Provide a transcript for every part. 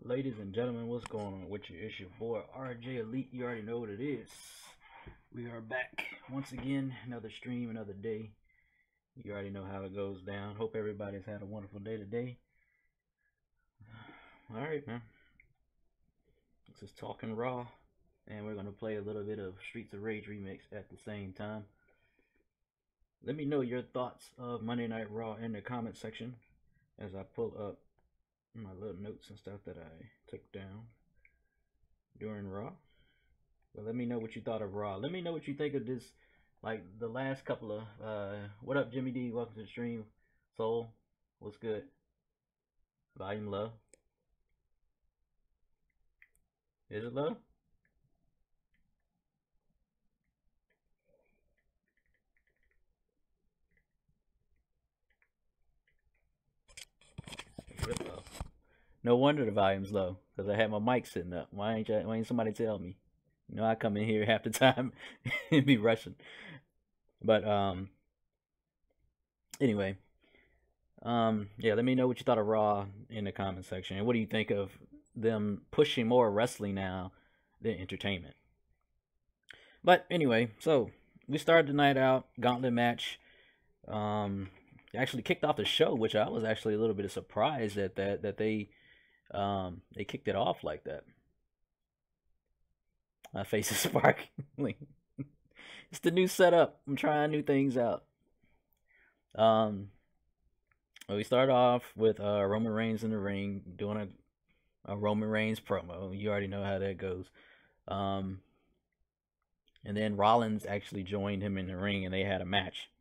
Ladies and gentlemen, what's going on with you? It's your boy RJ Elite. You already know what it is. We are back once again. Another stream, another day. You already know how it goes down. Hope everybody's had a wonderful day today. Alright, man. This is Talking Raw. And we're going to play a little bit of Streets of Rage Remake at the same time. Let me know your thoughts of Monday Night Raw in the comment section as I pull up my little notes and stuff that I took down during Raw. But let me know what you thought of Raw. Let me know what you think of this, like the last couple of what up, Jimmy D? Welcome to the stream. Soul, what's good? Volume low. Is it low? Low. No wonder the volume's low, because I had my mic sitting up. Why ain't somebody tell me? You know, I come in here half the time and be rushing. But anyway, yeah, let me know what you thought of Raw in the comment section, and what do you think of them pushing more wrestling now than entertainment? But anyway, so we started the night out, gauntlet match. Actually kicked off the show, which I was actually a little bit surprised at that they kicked it off like that. My face is sparkling. It's the new setup. I'm trying new things out. We start off with Roman Reigns in the ring doing a Roman Reigns promo. You already know how that goes. And then Rollins actually joined him in the ring, and they had a match.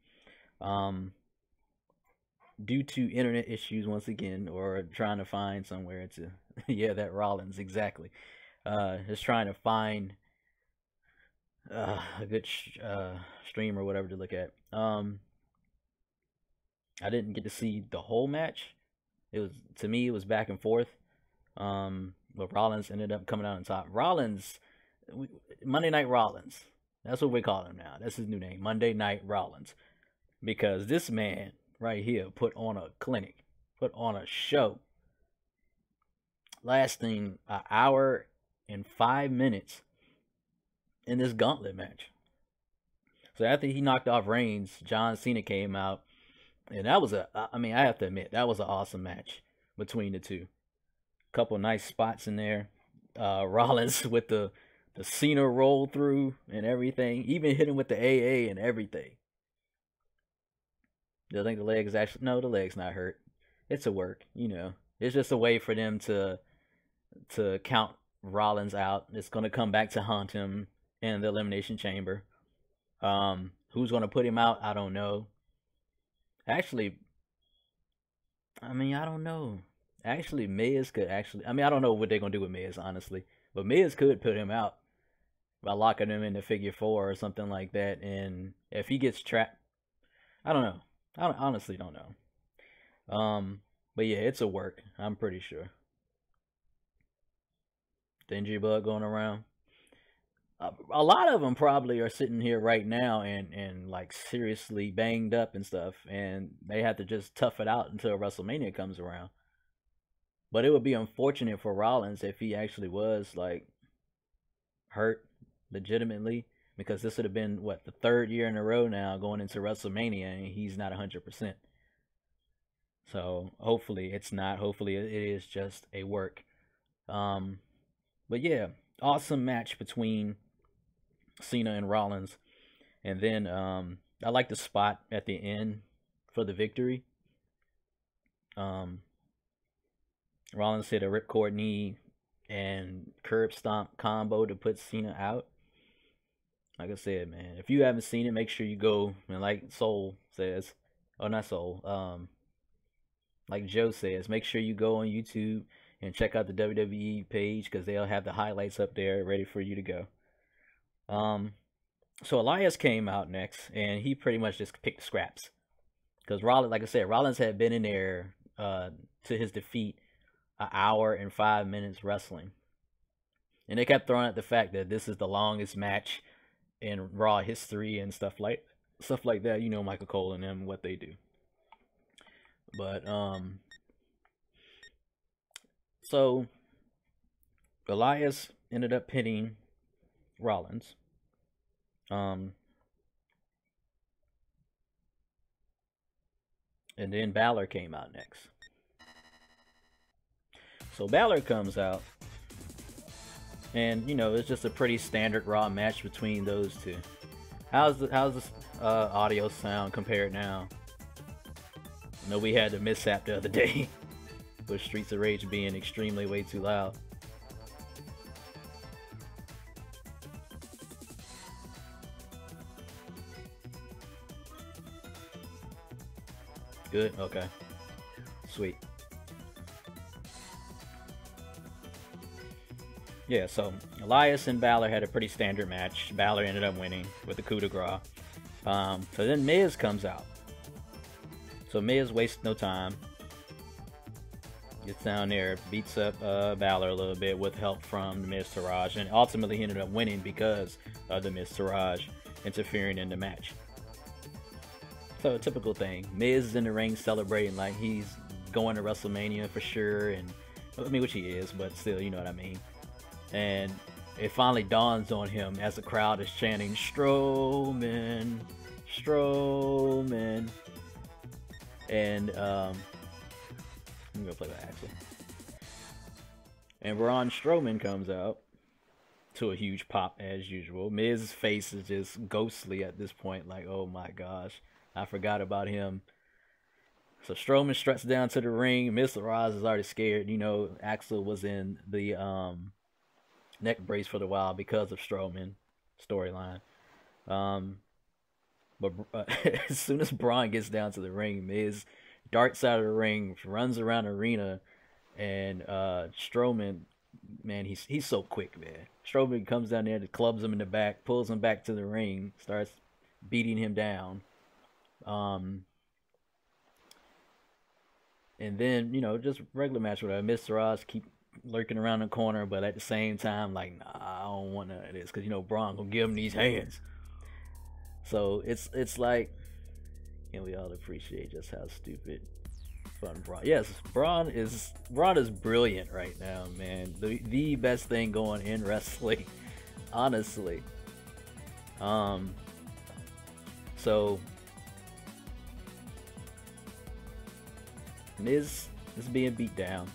Due to internet issues once again, or trying to find somewhere to yeah, that Rollins, exactly. Just trying to find a good stream or whatever to look at. I didn't get to see the whole match. To me it was back and forth. But Rollins ended up coming out on top. Monday Night Rollins. That's what we call him now. That's his new name, Monday Night Rollins. Because this man right here put on a clinic, put on a show, lasting an hour and 5 minutes in this gauntlet match. So after he knocked off Reigns, John Cena came out, and that was I have to admit, that was an awesome match between the two. Couple nice spots in there. Rollins with the Cena roll through and everything, even hit him with the AA and everything. I think the leg is actually, no, the leg's not hurt. It's a work, you know. It's just a way for them to count Rollins out. It's gonna come back to haunt him in the Elimination Chamber. Who's gonna put him out? I don't know. Actually, I don't know. Actually, Miz could actually. I don't know what they're gonna do with Miz, honestly. But Miz could put him out by locking him into figure 4 or something like that. And if he gets trapped, I don't know. I honestly don't know. But yeah, it's a work. I'm pretty sure. Dingy Bug going around. A lot of them probably are sitting here right now and like seriously banged up and stuff, and they have to just tough it out until WrestleMania comes around. But it would be unfortunate for Rollins if he actually was like hurt legitimately, because this would have been the third year in a row now going into WrestleMania, and he's not 100%. So hopefully it's not. Hopefully it is just a work. But yeah, awesome match between Cena and Rollins. And then I like the spot at the end for the victory. Rollins hit a ripcord knee and curb stomp combo to put Cena out. Like I said, man, if you haven't seen it, make sure you go. And like Soul says, or not Soul, like Joe says, make sure you go on YouTube and check out the WWE page, because they'll have the highlights up there ready for you to go. So Elias came out next, and he pretty much just picked scraps, because Rollins, like I said, Rollins had been in there to his defeat an hour and 5 minutes wrestling, and they kept throwing out the fact that this is the longest match in Raw history and stuff like that. You know, Michael Cole and them, what they do. But so Elias ended up pinning Rollins. Um, and then Balor came out next. So Balor comes out, and it's just a pretty standard Raw match between those two. How's this audio sound compared now? I know we had the mishap the other day with Streets of Rage being extremely way too loud. Good? Okay. Sweet. Yeah, so Elias and Balor had a pretty standard match. Balor ended up winning with the coup de grace. So then Miz comes out. So Miz wastes no time. Gets down there, beats up Balor a little bit with help from the Miz Taraj, and ultimately he ended up winning because of the Miz Taraj interfering in the match. So a typical thing. Miz is in the ring celebrating like he's going to WrestleMania for sure, and I mean, which he is, but still, you know what I mean. And it finally dawns on him as the crowd is chanting Strowman, Strowman, and I'm gonna play that actually. And Braun Strowman comes out to a huge pop as usual. Miz's face is just ghostly at this point, like, oh my gosh, I forgot about him. So Strowman struts down to the ring. Miz Taraj is already scared. Axel was in the neck brace for the while because of Strowman storyline. But as soon as Braun gets down to the ring, Miz darts out of the ring, runs around the arena, and Strowman, man, he's so quick, man. Strowman comes down there, clubs him in the back, pulls him back to the ring, starts beating him down. And then, just regular match with her. Mr. Ross keep lurking around the corner, but at the same time, like, nah, I don't want none of this, because, Braun gonna give him these hands. So it's like, we all appreciate just how stupid fun Braun. Yes, Braun is brilliant right now, man. The best thing going in wrestling, honestly. So Miz is being beat down.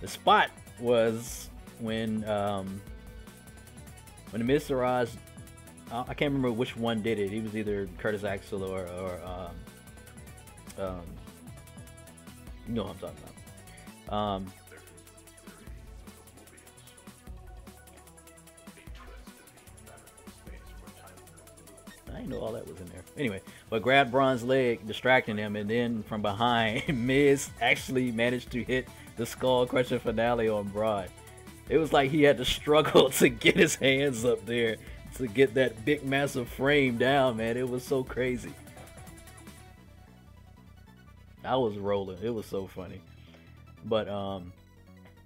The spot was when the Miz Taraj, I can't remember which one did it. It was either Curtis Axel or you know what I'm talking about. I didn't know all that was in there. Anyway, but grabbed Braun's leg, distracting him, and then from behind, Miz actually managed to hit the skull crushing finale on Braun. It was like he had to struggle to get his hands up there to get that big massive frame down, man. It was so crazy. I was rolling. It was so funny. But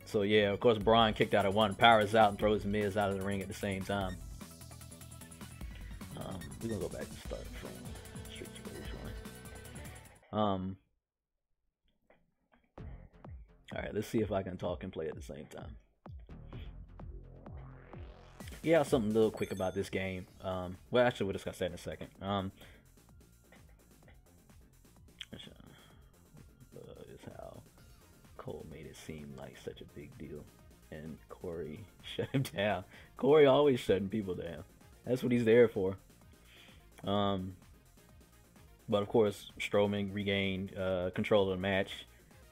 so yeah, of course Braun kicked out of one, powers out and throws Miz out of the ring at the same time. We're gonna go back and start from Streets of Rage Remake. Alright, let's see if I can talk and play at the same time. Yeah, something a little quick about this game. Well, actually, we'll discuss that in a second. Is how Cole made it seem like such a big deal, and Corey shut him down. Corey always shutting people down. That's what he's there for. But of course, Strowman regained control of the match,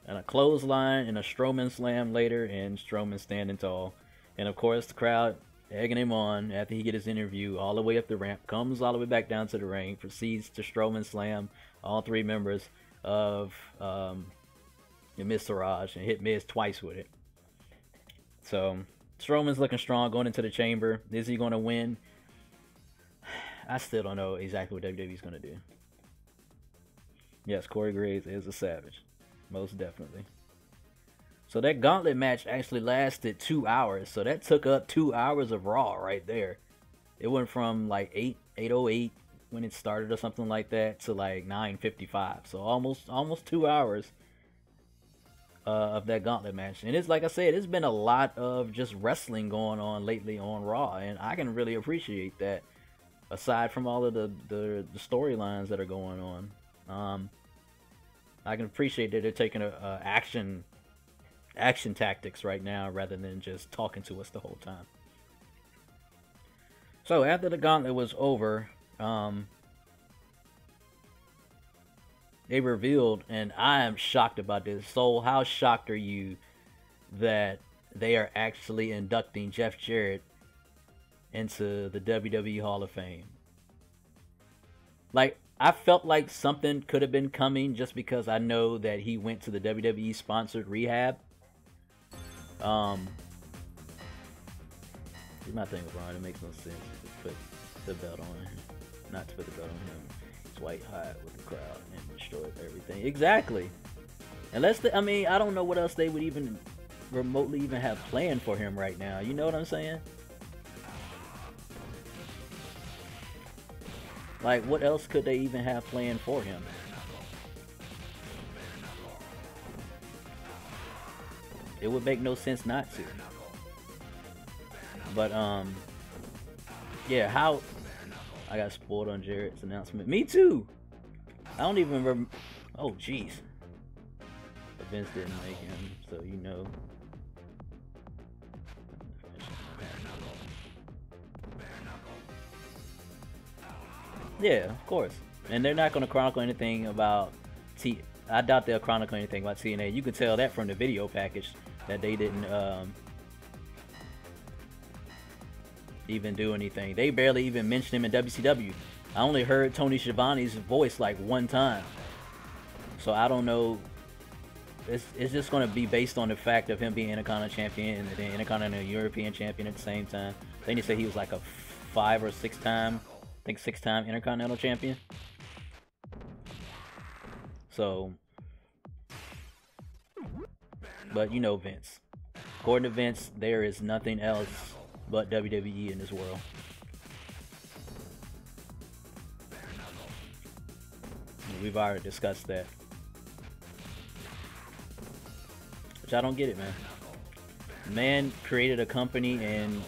and a clothesline and a Strowman slam later, and Strowman standing tall. And of course, the crowd egging him on after he get his interview all the way up the ramp, comes all the way back down to the ring, proceeds to Strowman slam all three members of Miz Taraj and hit Miz twice with it. So Strowman's looking strong going into the chamber. Is he going to win? I still don't know exactly what WWE's going to do. Yes, Corey Graves is a savage. Most definitely. So that gauntlet match actually lasted 2 hours. So that took up 2 hours of Raw right there. It went from like 8:08 when it started or something like that to like 9:55. So almost 2 hours of that gauntlet match. And it's like I said, it's been a lot of just wrestling going on lately on Raw, and I can really appreciate that. Aside from all of the storylines that are going on, I can appreciate that they're taking a action tactics right now rather than just talking to us the whole time. So after the gauntlet was over, they revealed, and I am shocked about this. So how shocked are you that they are actually inducting Jeff Jarrett into the WWE Hall of Fame? Like, I felt like something could have been coming just because I know that he went to the WWE sponsored rehab. Here's my thing with Ron, it makes no sense to put the belt on him. Not to put the belt on him. It's white hot with the crowd and destroy everything. Exactly. Unless, I mean, I don't know what else they would even remotely even have planned for him right now. You know what I'm saying? Like, what else could they even have planned for him? It would make no sense not to. But, yeah, how... I got spoiled on Jarrett's announcement. Me too! I don't even remember... Oh, jeez. But Vince didn't make him, so you know. Yeah, of course. And they're not going to chronicle anything about I doubt they'll chronicle anything about TNA. You can tell that from the video package that they didn't even do anything. They barely even mentioned him in WCW. I only heard Tony Schiavone's voice like one time. So I don't know. It's just going to be based on the fact of him being Intercontinental Champion and then Intercontinental European Champion at the same time. Then you say he was like a 5 or 6 time, I think 6-time Intercontinental Champion. So, but you know Vince. According to Vince, there is nothing else but WWE in this world. We've already discussed that. Which I don't get it, man. Man created a company, and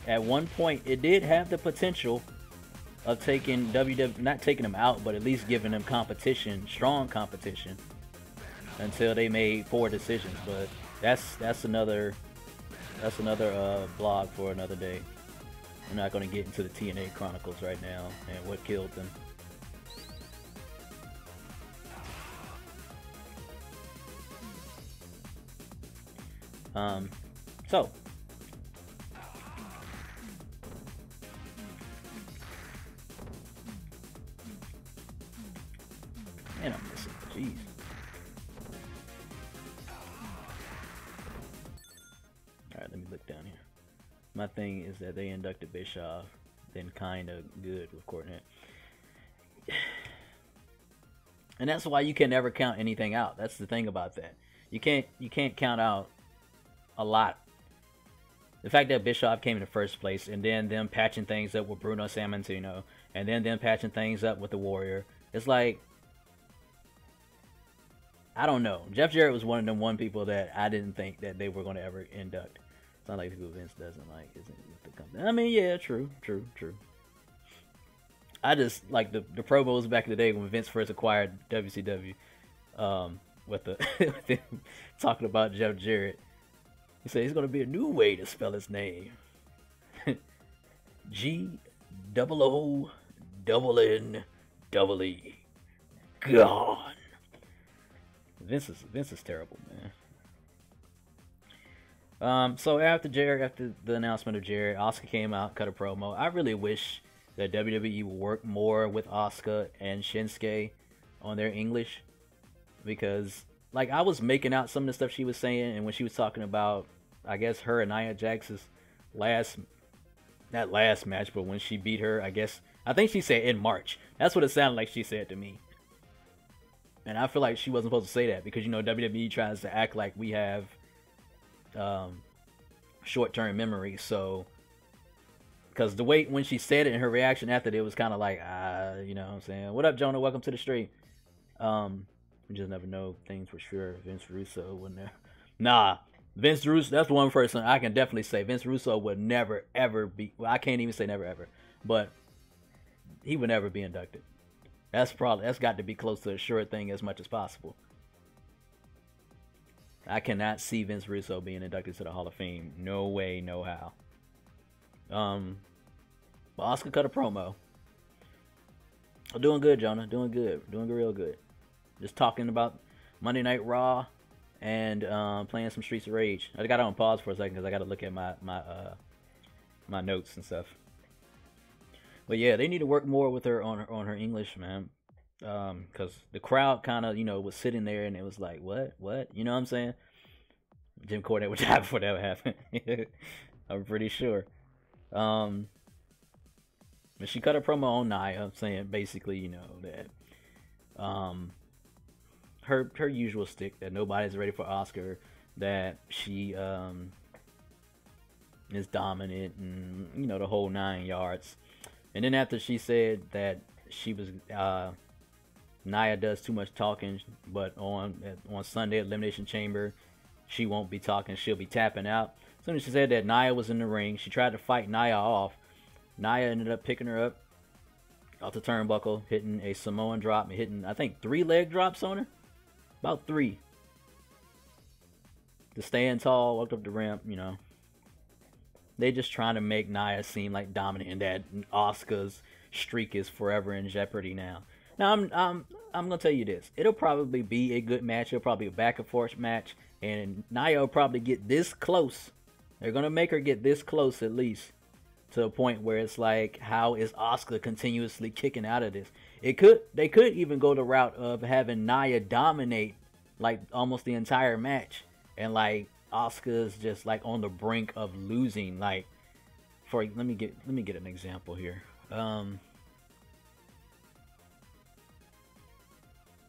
at one point it did have the potential of taking WWE, not taking them out, but at least giving them competition, strong competition, until they made poor decisions. But that's another blog for another day. I'm not going to get into the TNA Chronicles right now and what killed them. So man, I'm missing. Jeez. Alright, let me look down here. My thing is that they inducted Bischoff, then kinda good with Cornette. And that's why you can never count anything out. That's the thing about that. You can't count out a lot. The fact that Bischoff came in the first place, and then them patching things up with Bruno Sammartino, and then them patching things up with the Warrior. It's like, I don't know. Jeff Jarrett was one of them people that I didn't think that they were going to ever induct. It's not like people Vince doesn't like, isn't with the company. I mean, yeah, true. I just like the promos back in the day when Vince first acquired WCW, with them talking about Jeff Jarrett. He said he's going to be a new way to spell his name. G-O-O-N-N-E. Gone. Vince is terrible, man. So after the announcement of Jarrett, Asuka came out, cut a promo. I really wish that WWE would work more with Asuka and Shinsuke on their English, because like I was making out some of the stuff she was saying, and when she was talking about, I guess, her and Nia Jax's not last match, but when she beat her, I think she said in March. That's what it sounded like she said to me. And I feel like she wasn't supposed to say that, because, you know, WWE tries to act like we have short-term memory. So, because the way when she said it and her reaction after it was kind of like, you know what I'm saying? What up, Jonah? Welcome to the stream. We just never know things for sure. Vince Russo would never. Nah, Vince Russo. That's one person I can definitely say. Vince Russo would never ever be. Well, I can't even say never ever, but he would never be inducted. That's got to be close to a sure thing as much as possible. I cannot see Vince Russo being inducted to the Hall of Fame. No way, no how. But Oscar cut a promo. Doing good, Jonah. Doing good. Doing real good. Just talking about Monday Night Raw and playing some Streets of Rage. I got it on pause for a second because I got to look at my notes and stuff. But yeah, they need to work more with her on her English, man. Because the crowd kind of, was sitting there and it was like, what? You know what I'm saying? Jim Cornette would die before that happened. I'm pretty sure. But she cut a promo on Nia saying basically, that her usual stick, that nobody's ready for Oscar, that she is dominant and the whole 9 yards. And then after she said that she was Nia does too much talking, but on Sunday at Elimination Chamber she won't be talking, she'll be tapping out. So she said that Nia was in the ring. She tried to fight Nia off. Nia ended up picking her up off the turnbuckle, hitting a Samoan drop, and hitting, I think, 3 leg drops on her. About 3. To stand tall, walked up the ramp, They just trying to make Nia seem like dominant, and that Asuka's streak is forever in jeopardy now. Now I'm gonna tell you this. It'll probably be a good match. It'll probably be a back and forth match, and Nia will probably get this close. They're gonna make her get this close at least, to a point where it's like, how is Asuka continuously kicking out of this? They could even go the route of having Nia dominate like almost the entire match, and like Asuka's just like on the brink of losing. Like, let me get an example here.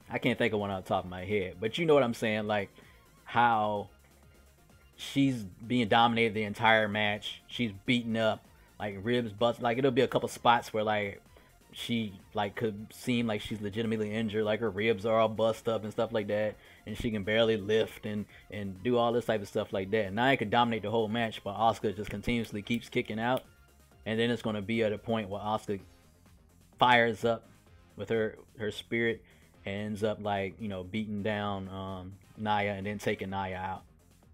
I can't think of one off the top of my head, but you know what I'm saying, like how she's being dominated the entire match. She's beaten up, like ribs bust. Like it'll be a couple spots where like she like could seem like she's legitimately injured, like her ribs are all bust up and stuff like that, and she can barely lift and do all this type of stuff like that. And Nia could dominate the whole match, but Asuka just continuously keeps kicking out, and then it's going to be at a point where Asuka fires up with her spirit and ends up like beating down Nia and then taking Nia out.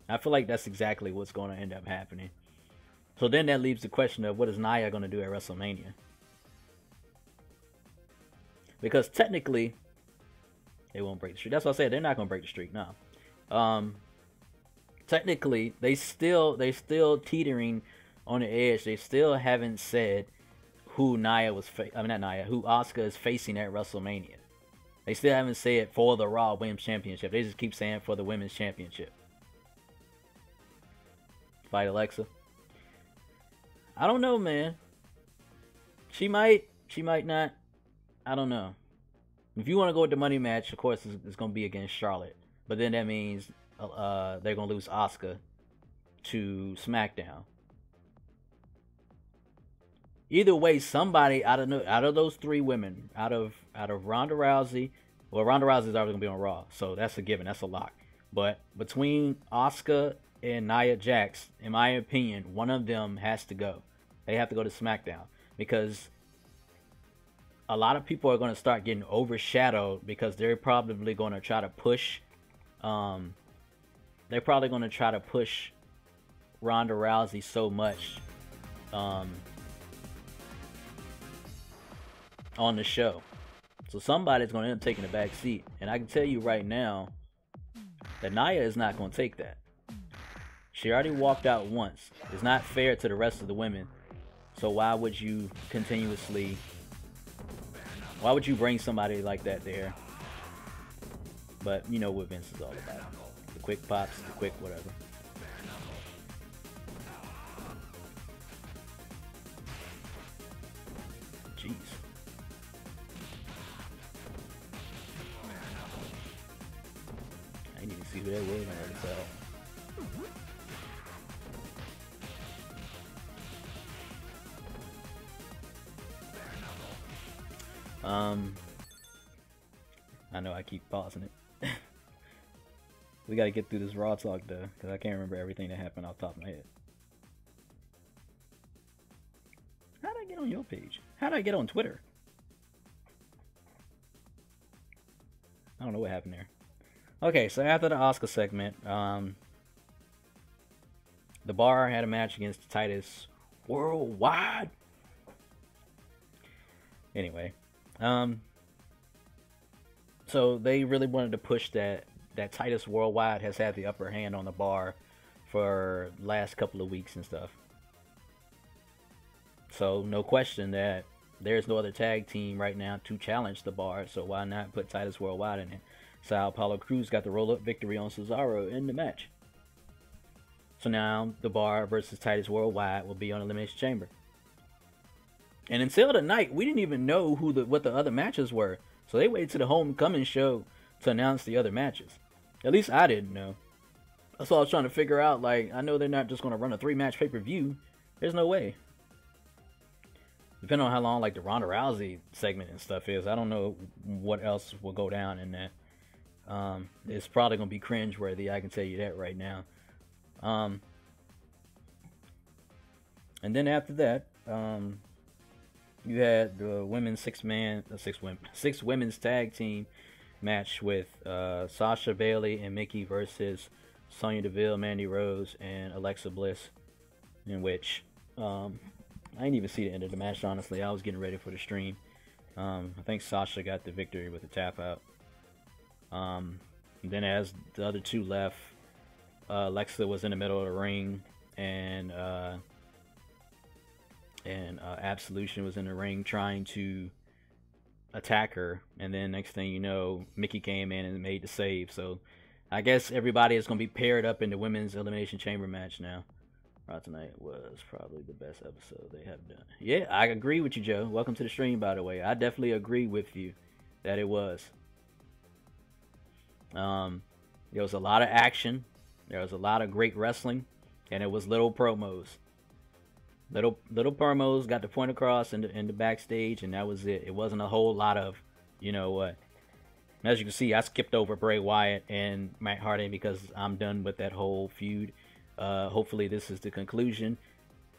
I feel like that's exactly what's going to end up happening. So then that leaves the question of, what is Nia going to do at WrestleMania? Because technically, they won't break the streak. That's what I said. They're not going to break the streak. No. Technically, they still teetering on the edge. They still haven't said who who Asuka is facing at WrestleMania. They still haven't said for the Raw Women's Championship. They just keep saying for the Women's Championship. Fight Alexa. I don't know, man. She might not. I don't know. If you want to go with the money match, of course, it's going to be against Charlotte. But then that means they're going to lose Asuka to SmackDown. Either way, somebody out of those 3 women, out of Ronda Rousey, well, Ronda Rousey is already going to be on Raw, so that's a given, that's a lock. But between Asuka and Nia Jax, in my opinion, one of them has to go. They have to go to SmackDown, because a lot of people are going to start getting overshadowed, because they're probably going to try to push Ronda Rousey so much on the show. So somebody's going to end up taking a back seat. And I can tell you right now that Nia is not going to take that. She already walked out once. It's not fair to the rest of the women. So why would you bring somebody like that there? But you know what Vince is all about. The quick pops, the quick whatever. Jeez. I need to see who that was when I was out. I know I keep pausing it. We got to get through this Raw talk though, because I can't remember everything that happened off the top of my head. How did I get on your page? How did I get on Twitter? I don't know what happened there. Okay, so after the Oscar segment, the Bar had a match against Titus Worldwide. Anyway, so they really wanted to push that Titus Worldwide has had the upper hand on the Bar for the last couple of weeks and stuff. So no question that there's no other tag team right now to challenge the Bar, so why not put Titus Worldwide in it? Sao Paulo Cruz got the roll-up victory on Cesaro in the match. So now the Bar versus Titus Worldwide will be on Elimination Chamber. And until tonight, we didn't even know what the other matches were. So they waited to the Homecoming show to announce the other matches. At least I didn't know. That's what I was trying to figure out. Like, I know they're not just going to run a 3-match pay-per-view. There's no way. Depending on how long like the Ronda Rousey segment and stuff is, I don't know what else will go down in that. It's probably going to be cringeworthy, I can tell you that right now. And then after that, you had the women's six women's tag team match with Sasha, Bailey, and Mickey versus Sonya Deville, Mandy Rose, and Alexa Bliss, in which I didn't even see the end of the match, honestly. I was getting ready for the stream. I think Sasha got the victory with the tap out. Then as the other two left, Alexa was in the middle of the ring, and Absolution was in the ring trying to attack her, and then next thing you know, Mickey came in and made the save. So I guess everybody is going to be paired up in the women's Elimination Chamber match now. Raw tonight was probably the best episode they have done. Yeah, I agree with you, Joe. Welcome to the stream, by the way. I definitely agree with you that it was. There was a lot of action. There was a lot of great wrestling, and it was little promos. Little promos got the point across in the backstage, and that was it. It wasn't a whole lot of, you know what. As you can see, I skipped over Bray Wyatt and Matt Hardy because I'm done with that whole feud. Hopefully this is the conclusion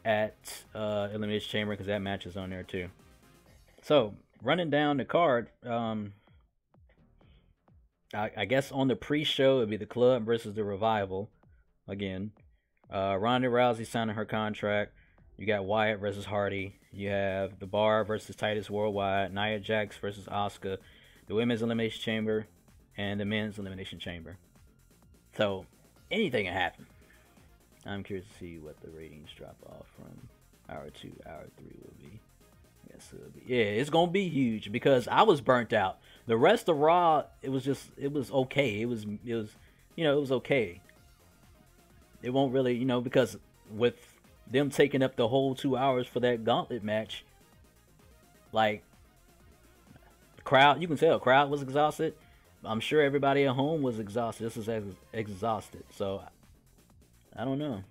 at Elimination Chamber, because that match is on there too. So, running down the card, I guess on the pre-show it'd be the Club versus the Revival again. Ronda Rousey signing her contract. You got Wyatt versus Hardy. You have the Bar versus Titus Worldwide. Nia Jax versus Asuka. The Women's Elimination Chamber and the Men's Elimination Chamber. So anything can happen. I'm curious to see what the ratings drop off from hour 2, hour 3 will be. Yes, it'll be. Yeah, it's gonna be huge because I was burnt out. The rest of Raw, it was okay. It was okay. It won't really, because with them taking up the whole 2 hours for that gauntlet match, like, the crowd, you can tell the crowd was exhausted. I'm sure everybody at home was exhausted. This is exhausted. So I don't know.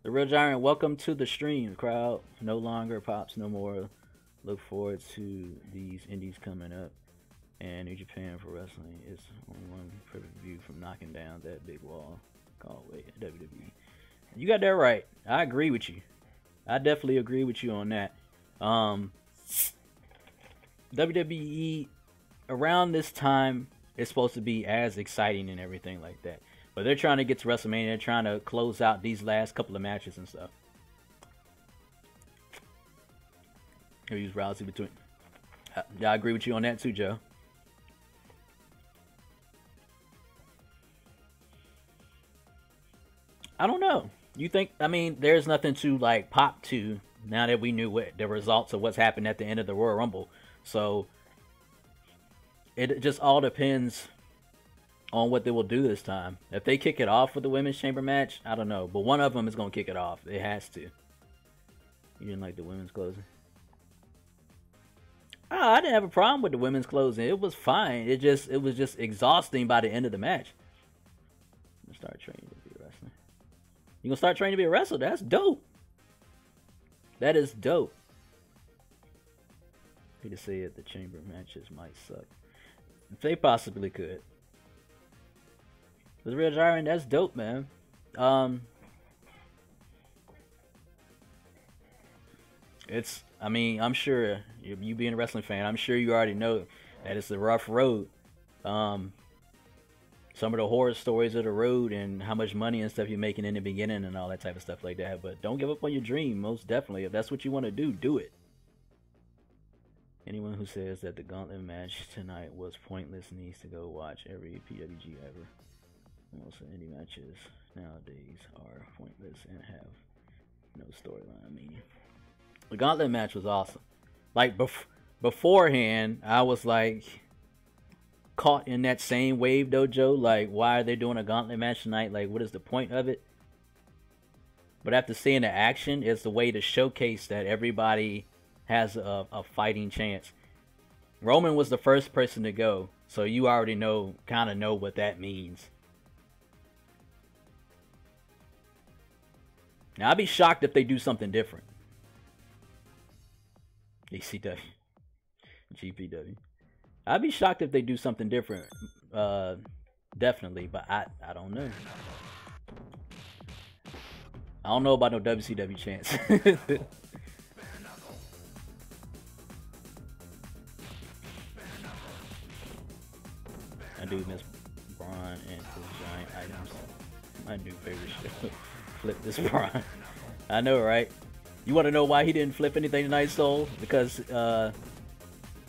The Real Giant, welcome to the stream. Crowd no longer pops no more. Look forward to these indies coming up. And New Japan for wrestling is only one perfect view from knocking down that big wall called WWE. You got that right. I agree with you. I definitely agree with you on that. WWE around this time is supposed to be as exciting and everything like that. But they're trying to get to WrestleMania. They're trying to close out these last couple of matches and stuff. He'll use Rousey between. I agree with you on that too, Joe. I don't know. You think, there's nothing to like pop to now that we knew what the results of what's happened at the end of the Royal Rumble. So it just all depends on what they will do this time. If they kick it off with the Women's Chamber match, I don't know. But one of them is going to kick it off. It has to. You didn't like the women's closing? Oh, I didn't have a problem with the women's closing. It was fine. It was just exhausting by the end of the match. I'm gonna start training to be a wrestler. You gonna start training to be a wrestler? That's dope. That is dope. I hate to say it, the chamber matches might suck. They possibly could. This real Jiren, that's dope, man. Um, it's. I mean, I'm sure you being a wrestling fan, I'm sure you already know that it's a rough road. Um, some of the horror stories of the road and how much money and stuff you're making in the beginning and all that type of stuff like that. But don't give up on your dream, most definitely. If that's what you want to do it. Anyone who says that the gauntlet match tonight was pointless needs to go watch every PWG ever. Most indie matches nowadays are pointless and have no storyline meaning. The gauntlet match was awesome. Like beforehand, I was like caught in that same wave, dojo. Like, why are they doing a gauntlet match tonight? Like, what is the point of it? But after seeing the action, it's a way to showcase that everybody has a fighting chance. Roman was the first person to go, so you already kind of know what that means. Now, I'd be shocked if they do something different. ECW. GPW. I'd be shocked if they do something different. Definitely, but I don't know. I don't know about no WCW chance. I do miss Braun and his giant items. My new favorite show. Flip this Braun. I know, right? You want to know why he didn't flip anything tonight, Soul? Because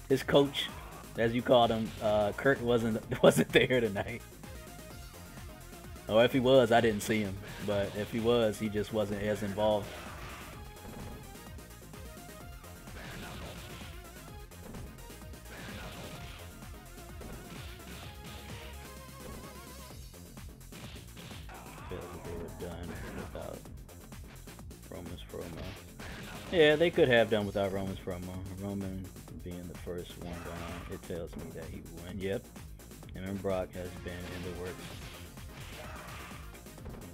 his coach, as you called him, Kurt wasn't there tonight. Or if he was, I didn't see him. But if he was, he just wasn't as involved. Yeah, they could have done without Roman's promo. Roman being the first one down, it tells me that he will win. Yep. And then Brock has been in the works.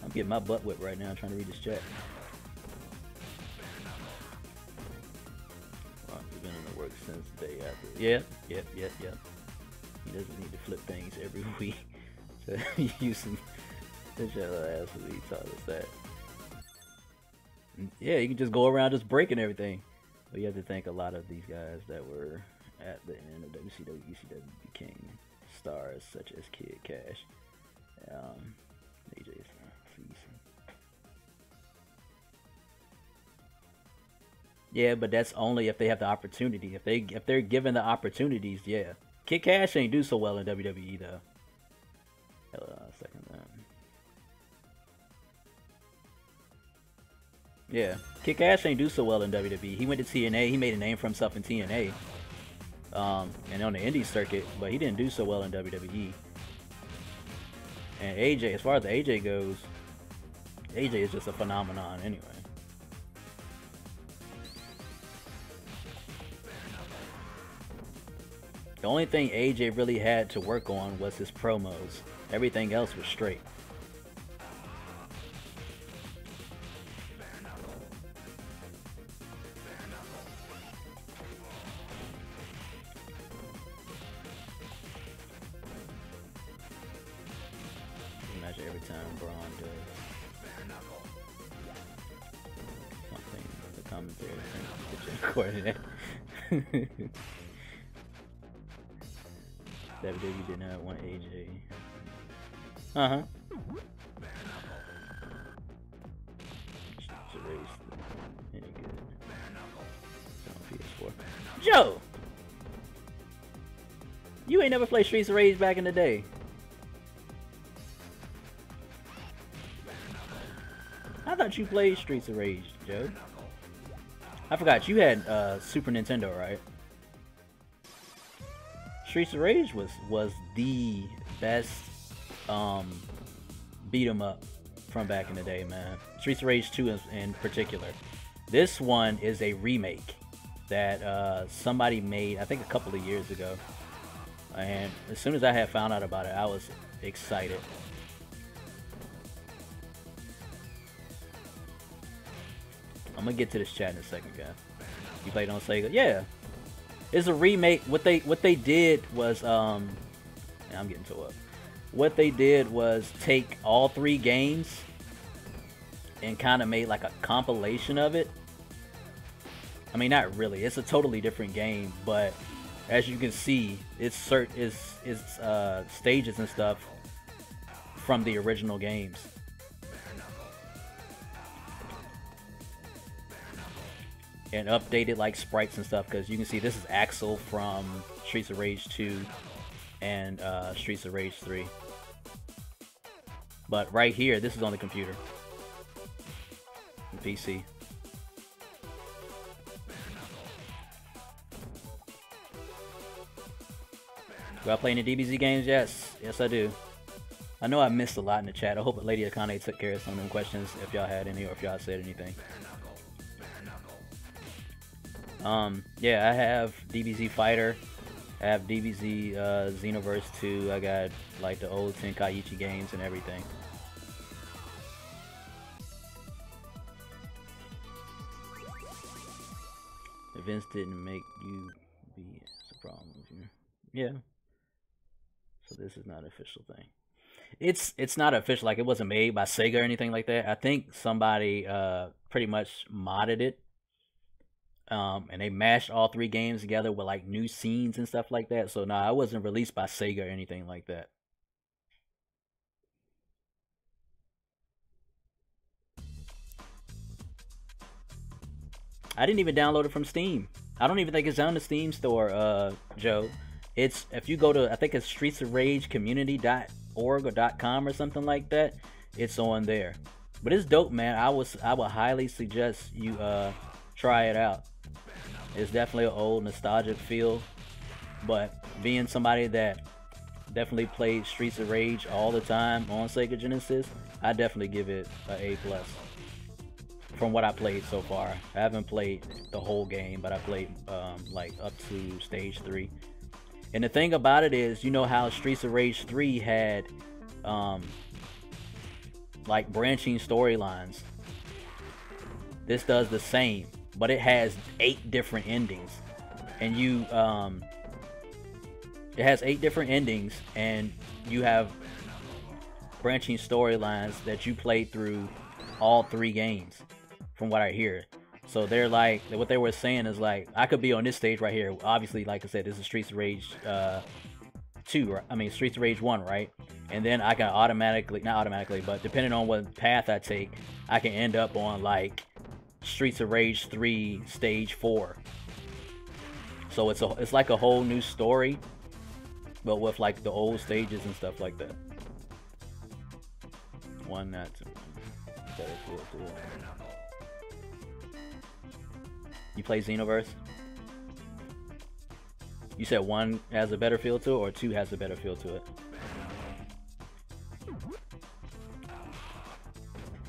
I'm getting my butt whipped right now trying to read this chat. Brock has been in the works since the day after. Yep. He doesn't need to flip things every week. So using this last week taught us that. Yeah, you can just go around just breaking everything. But you have to think a lot of these guys that were at the end of WCW, ECW became stars such as Kid Cash, AJ Styles. Yeah, but that's only if they have the opportunity. If they're given the opportunities, yeah. Kid Cash ain't do so well in WWE though. Second that. Yeah, Kid Cash ain't do so well in WWE. He went to TNA. He made a name for himself in TNA, and on the indie circuit, but he didn't do so well in WWE. And AJ, as far as AJ goes, AJ is just a phenomenon anyway. The only thing AJ really had to work on was his promos. Everything else was straight. Imagine every time Braun does something, the commentary coordinate. WWE did not want AJ. Uh-huh. Any good. PS4. Joe! You ain't never played Streets of Rage back in the day. I thought you played Streets of Rage, Joe. I forgot, you had Super Nintendo, right? Streets of Rage was the best beat 'em up from back in the day, man. Streets of Rage 2 in particular. This one is a remake that somebody made, I think a couple of years ago. And as soon as I had found out about it, I was excited. I'm gonna get to this chat in a second, guys. You played on Sega? Yeah. It's a remake. What they did was I'm getting tore up. what they did was take all 3 games and kind of made like a compilation of it. I mean, not really. It's a totally different game, but as you can see, it's stages and stuff from the original games. And updated like sprites and stuff, because you can see this is Axel from Streets of Rage 2 and Streets of Rage 3. But right here, this is on the computer. The PC. Do I play any DBZ games? Yes. Yes, I do. I know I missed a lot in the chat. I hope Lady Akane took care of some of them questions, if y'all had any, or if y'all said anything. Yeah, I have DBZ Fighter. I have DBZ Xenoverse 2. I got like the old Tenkaichi games and everything. Events didn't make you be a problem with you. Yeah. So this is not an official thing. It's not official, like it wasn't made by Sega or anything like that. I think somebody pretty much modded it. And they mashed all 3 games together with like new scenes and stuff like that. So no, it wasn't released by Sega or anything like that. I didn't even download it from Steam. I don't even think it's on the Steam store, Joe. It's, if you go to, I think it's streetsofragecommunity.org or .com or something like that, it's on there. But it's dope, man. I would highly suggest you try it out. It's definitely an old nostalgic feel, but being somebody that definitely played Streets of Rage all the time on Sega Genesis, I definitely give it an A+. From what I played so far. I haven't played the whole game, but I played like up to stage 3. And the thing about it is, you know how Streets of Rage 3 had like branching storylines. This does the same, but it has 8 different endings. And you it has 8 different endings, and you have branching storylines that you played through all 3 games, from what I hear. So they're like, what they were saying is like, I could be on this stage right here. Obviously, like I said, this is Streets of Rage 2, I mean Streets of Rage 1, right? And then I can automatically, not automatically, but depending on what path I take, I can end up on like Streets of Rage 3 stage 4. So it's like a whole new story, but with like the old stages and stuff like that. One that's better feel to it. You play Xenoverse? You said 1 has a better feel to it, or 2 has a better feel to it?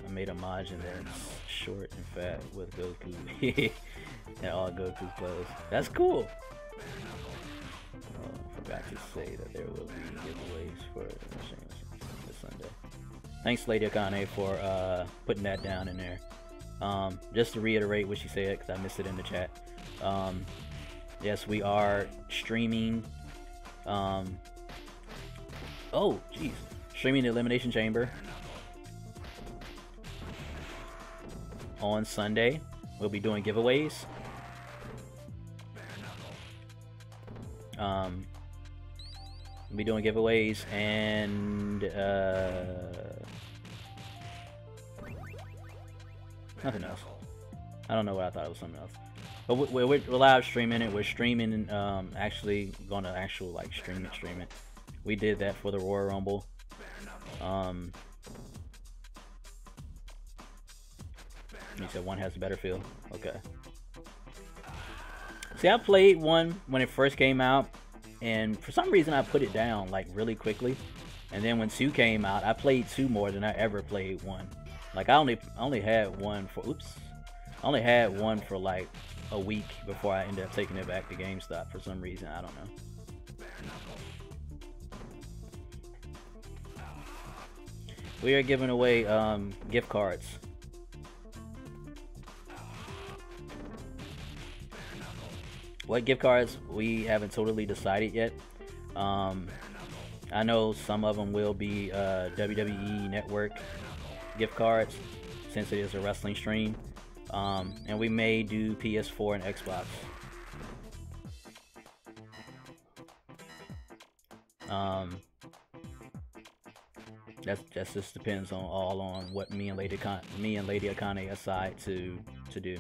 I made a Majin that's short and fat with Goku. And all Goku's clothes. That's cool! Forgot to say that there will be giveaways for this Sunday. Thanks, Lady Akane, for putting that down in there. Just to reiterate what she said, because I missed it in the chat. Yes, we are streaming. Oh, jeez. Streaming the Elimination Chamber on Sunday. We'll be doing giveaways. We'll be doing giveaways and nothing else. I don't know what I thought it was something else. But we're live streaming it. We're streaming, actually gonna like stream it. We did that for the Royal Rumble. You said 1 has a better feel. Okay. See, I played 1 when it first came out, and for some reason I put it down like really quickly. And then when 2 came out, I played 2 more than I ever played 1. Like I only had 1 for I only had 1 for like a week before I ended up taking it back to GameStop for some reason. I don't know. We are giving away gift cards. What gift cards, we haven't totally decided yet. I know some of them will be WWE Network gift cards, since it is a wrestling stream. And we may do PS4 and Xbox. That just depends on what me and Lady Akane decide to do.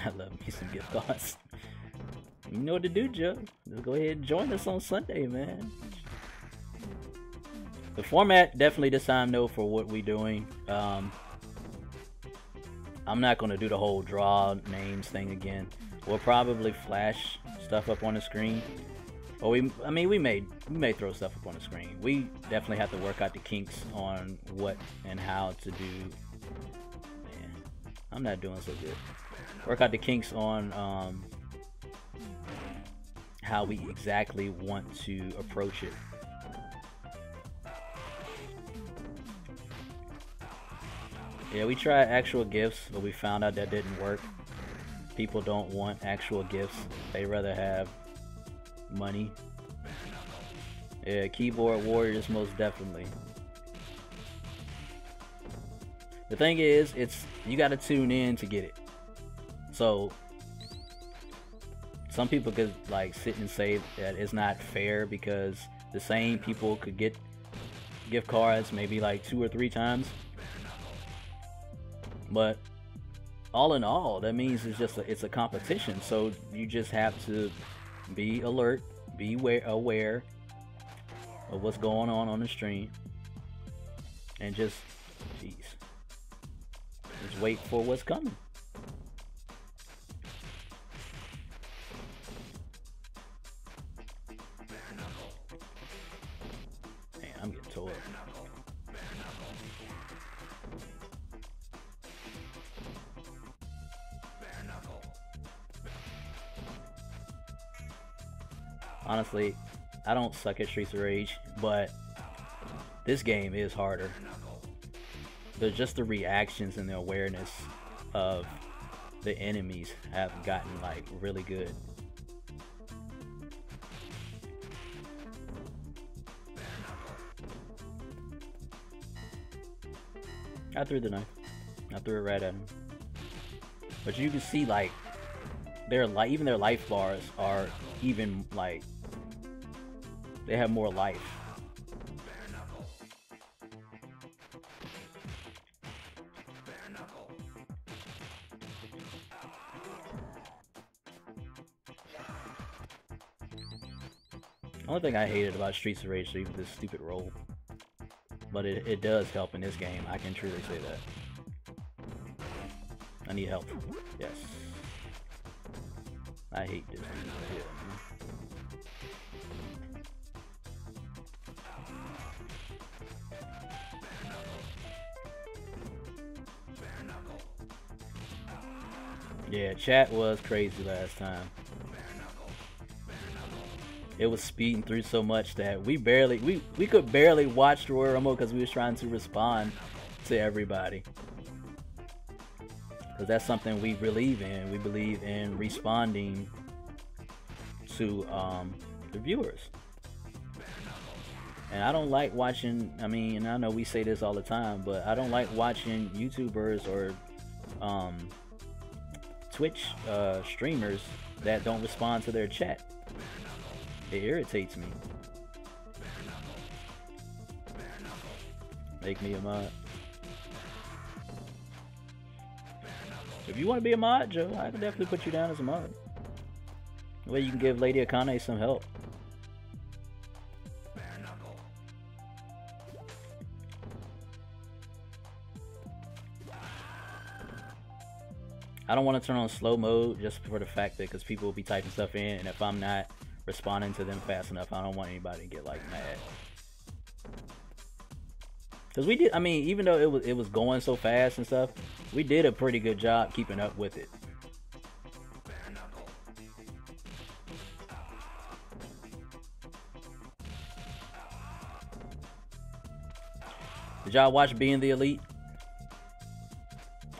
I love me some gift cards. You know what to do, Joe. Just go ahead and join us on Sunday, man. The format definitely this time though for what we're doing. I'm not gonna do the whole draw names thing again. We'll probably flash stuff up on the screen. Or we may throw stuff up on the screen. We definitely have to work out the kinks on what and how to do. Man, I'm not doing so good. Work out the kinks on how we exactly want to approach it. Yeah, we tried actual gifts, but we found out that didn't work. People don't want actual gifts. They rather have money. Yeah, keyboard warriors most definitely. The thing is, you gotta tune in to get it. So some people could like sit and say that it's not fair because the same people could get gift cards maybe like 2 or 3 times. But all in all, that means it's a competition. So you just have to be alert, be aware of what's going on the stream, and just wait for what's coming. Man, I'm getting tore up. Honestly, I don't suck at Streets of Rage, but this game is harder. There's just the reactions and the awareness of the enemies have gotten like really good. I threw the knife. I threw it right at him. But you can see like even their life bars are even like they have more life. The only thing I hated about Streets of Rage is this stupid roll. But it does help in this game. I can truly say that. I need help. Yes. I hate this. Yeah, chat was crazy last time. It was speeding through so much that we could barely watch the Royal Rumble because we was trying to respond to everybody. Because that's something we believe in. We believe in responding to the viewers. And I don't like watching, I mean, I know we say this all the time, but I don't like watching YouTubers or Twitch streamers that don't respond to their chat. It irritates me. Make me a mod. If you want to be a mod, Joe, I can definitely put you down as a mod. That way you can give Lady Akane some help. I don't want to turn on slow mode just for the fact that because people will be typing stuff in, and if I'm not responding to them fast enough, I don't want anybody to get like mad. Because we did, I mean, even though it was going so fast and stuff, we did a pretty good job keeping up with it. Did y'all watch Being the Elite?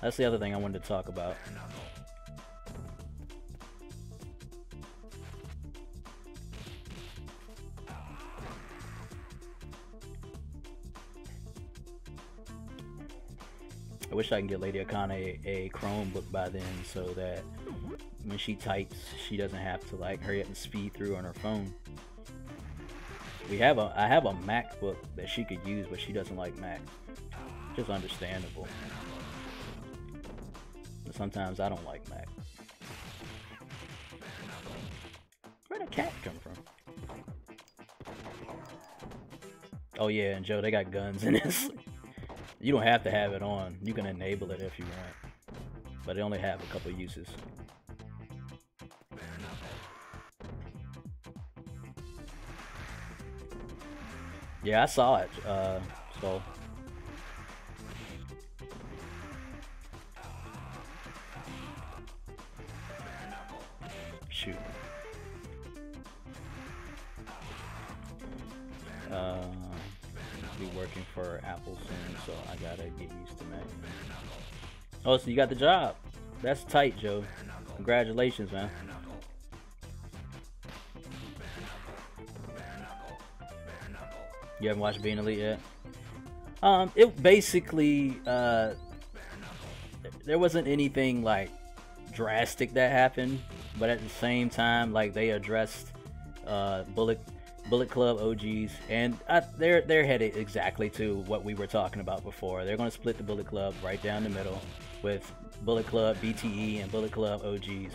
That's the other thing I wanted to talk about. I wish I can get Lady Akane a Chromebook by then, so that when she types, she doesn't have to like hurry up and speed through on her phone. I have a MacBook that she could use, but she doesn't like Mac. Just understandable. But sometimes I don't like Mac. Where'd a cat come from? Oh yeah, and Joe, they got guns in this. You don't have to have it on. You can enable it if you want. But they only have a couple uses. Yeah, I saw it. So shoot. Be working for Apple soon, so I gotta get used to that. Oh, so you got the job? That's tight, Joe. Congratulations, man. You haven't watched Being Elite yet? It basically, there wasn't anything like drastic that happened, but at the same time, like they addressed Bullet Club OGs, and they're headed exactly to what we were talking about before. They're going to split the Bullet Club right down the middle with Bullet Club BTE and Bullet Club OGs,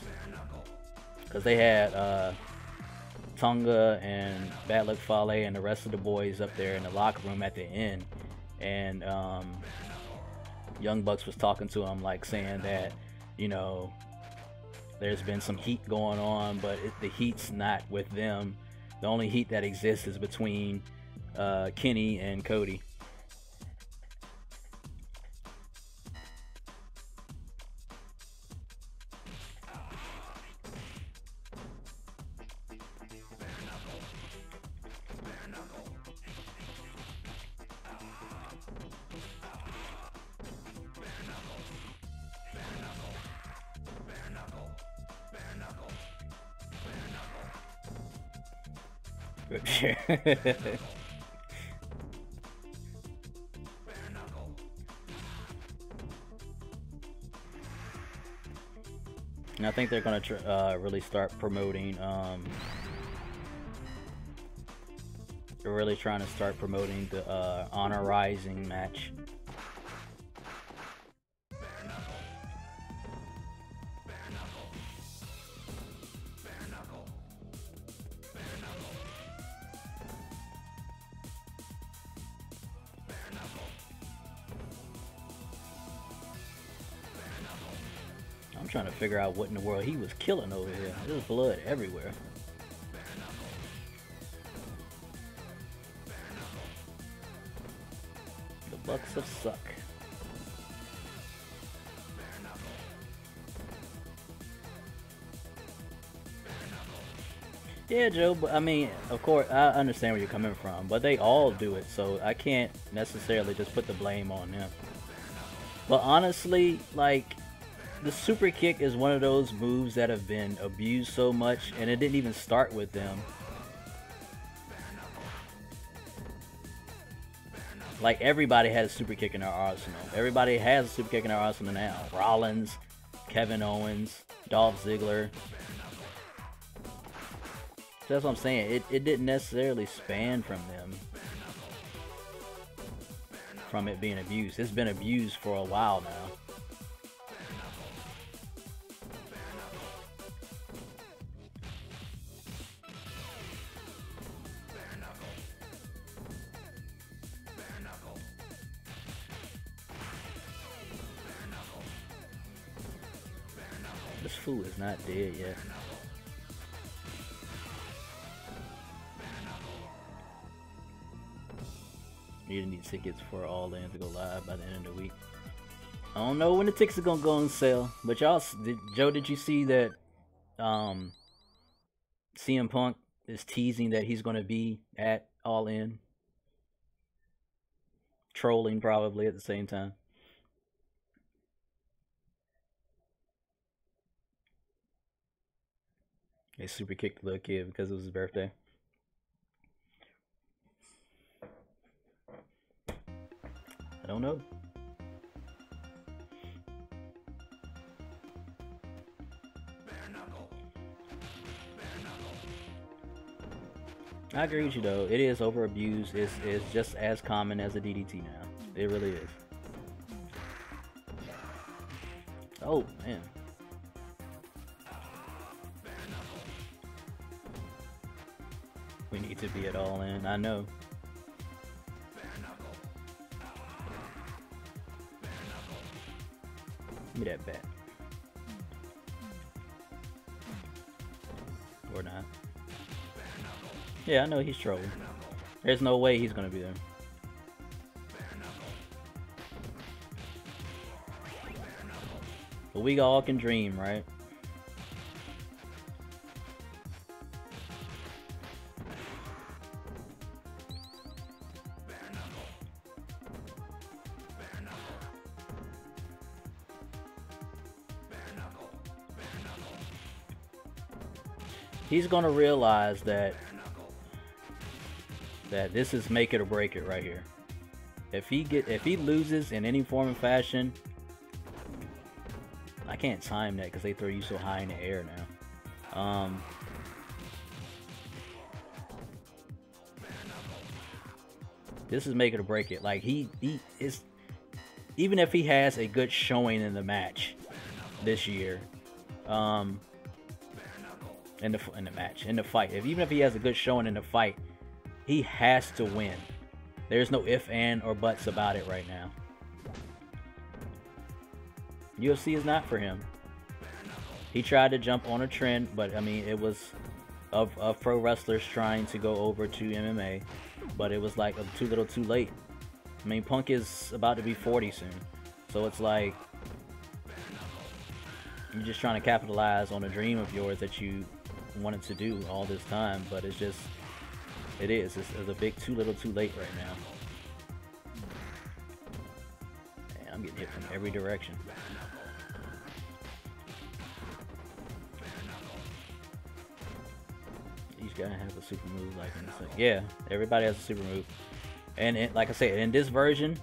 because they had Tonga and Bad Luck Fale and the rest of the boys up there in the locker room at the end, and Young Bucks was talking to him, like saying that, you know, there's been some heat going on, but the heat's not with them. The only heat that exists is between Kenny and Cody. And I think they're gonna really start promoting. They're really trying to start promoting the Honor Rising match. I'm trying to figure out what in the world he was killing over here. There's blood everywhere. The Bucks have suck. Yeah, Joe, but I mean, of course, I understand where you're coming from, but they all do it, so I can't necessarily just put the blame on them. But honestly, like, the super kick is one of those moves that have been abused so much, and it didn't even start with them. Like, everybody had a super kick in their arsenal. Everybody has a super kick in their arsenal now. Rollins, Kevin Owens, Dolph Ziggler. That's what I'm saying. It didn't necessarily span from them. From it being abused. It's been abused for a while now. This fool is not dead yet. You need tickets for All In to go live by the end of the week. I don't know when the tickets are gonna go on sale, but y'all, Joe, did you see that CM Punk is teasing that he's gonna be at All In? Trolling probably at the same time. They super kicked the little kid because it was his birthday. I don't know. I agree with you though. It is over abused. It's just as common as a DDT now. It really is. Oh man. We need to be at all in. I know. Give me that bat. Or not. Yeah, I know he's trolling. There's no way he's gonna be there. But we all can dream, right? He's gonna realize that this is make it or break it right here. If he loses in any form and fashion, I can't time that because they throw you so high in the air now. This is make it or break it. Like he is, even if he has a good showing in the match this year, in the fight, even if he has a good showing in the fight, he has to win. There's no if, and, or buts about it right now. UFC is not for him. He tried to jump on a trend, but I mean, it was of pro wrestlers trying to go over to MMA, but it was like too little too late. I mean, Punk is about to be 40 soon, so it's like you're just trying to capitalize on a dream of yours that you wanted to do all this time, but it's just, it's a big too little too late right now. Man, I'm getting hit from every direction. He's gotta have a super move like in this thing. Yeah, everybody has a super move, and like I said, in this version,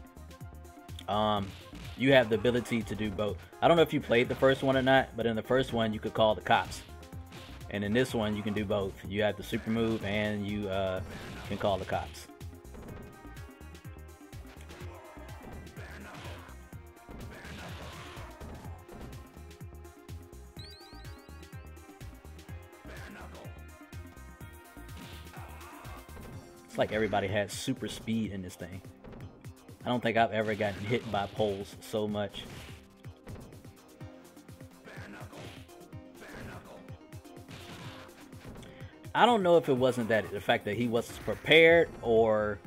you have the ability to do both. I don't know if you played the first one or not, but in the first one you could call the cops. And in this one, you can do both. You have the super move, and you can call the cops. It's like everybody has super speed in this thing. I don't think I've ever gotten hit by poles so much. I don't know if it wasn't that the fact that he wasn't prepared or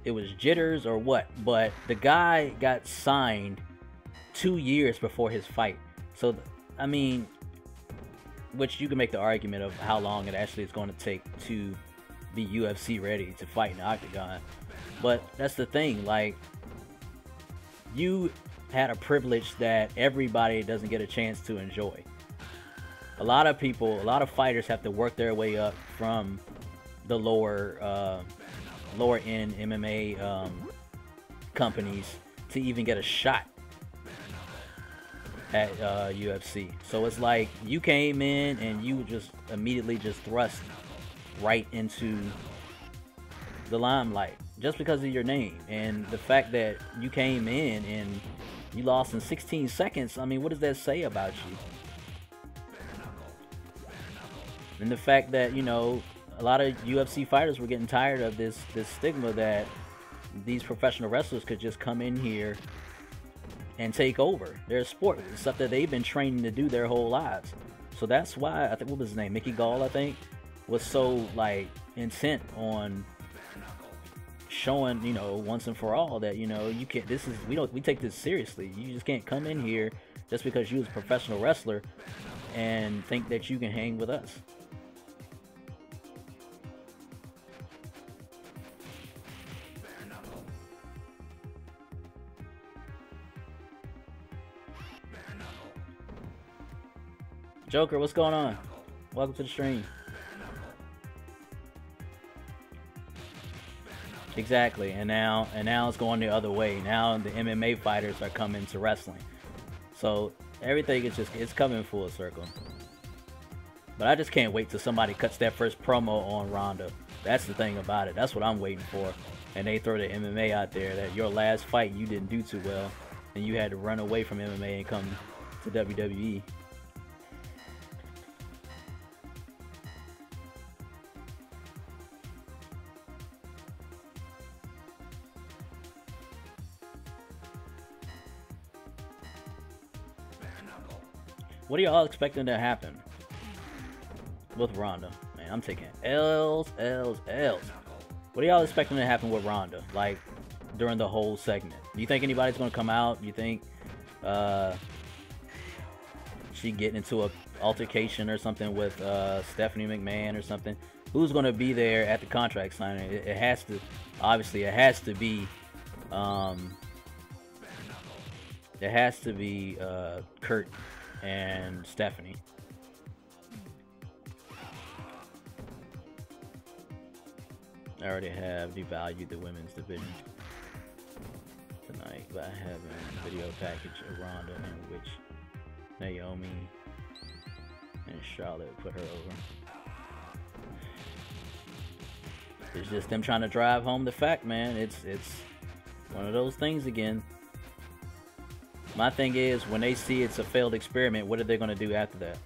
it was jitters or what, but the guy got signed 2 years before his fight. So, I mean, which you can make the argument of how long it actually is going to take to be UFC ready to fight in the octagon. But that's the thing, like, you had a privilege that everybody doesn't get a chance to enjoy. A lot of people, a lot of fighters have to work their way up from the lower end MMA companies to even get a shot at UFC. So it's like you came in and you just immediately just thrust right into the limelight just because of your name and the fact that you came in and you lost in 16 seconds. I mean, what does that say about you? And the fact that, you know, a lot of UFC fighters were getting tired of this stigma that these professional wrestlers could just come in here and take over their sport. It's stuff that they've been training to do their whole lives. So that's why, I think, what was his name? Mickey Gall, I think, was so, like, intent on showing, you know, once and for all that, you know, you can't, we take this seriously. You just can't come in here just because you was a professional wrestler and think that you can hang with us. Joker, what's going on? Welcome to the stream. Exactly, and now it's going the other way. Now the MMA fighters are coming to wrestling, so everything is it's coming full circle. But I just can't wait till somebody cuts that first promo on Ronda. That's the thing about it. That's what I'm waiting for. And they throw the MMA out there that your last fight you didn't do too well, and you had to run away from MMA and come to WWE. What are y'all expecting to happen with Ronda? Man, I'm taking L's. What are y'all expecting to happen with Ronda? Like, during the whole segment? Do you think anybody's going to come out? Do you think she getting into a altercation or something with Stephanie McMahon or something? Who's going to be there at the contract signing? It has to, obviously, it has to be Kurt and Stephanie. I already have devalued the women's division tonight by having a video package of Ronda in which Naomi and Charlotte put her over. It's just them trying to drive home the fact, man. It's one of those things again. My thing is, when they see it's a failed experiment, what are they going to do after that?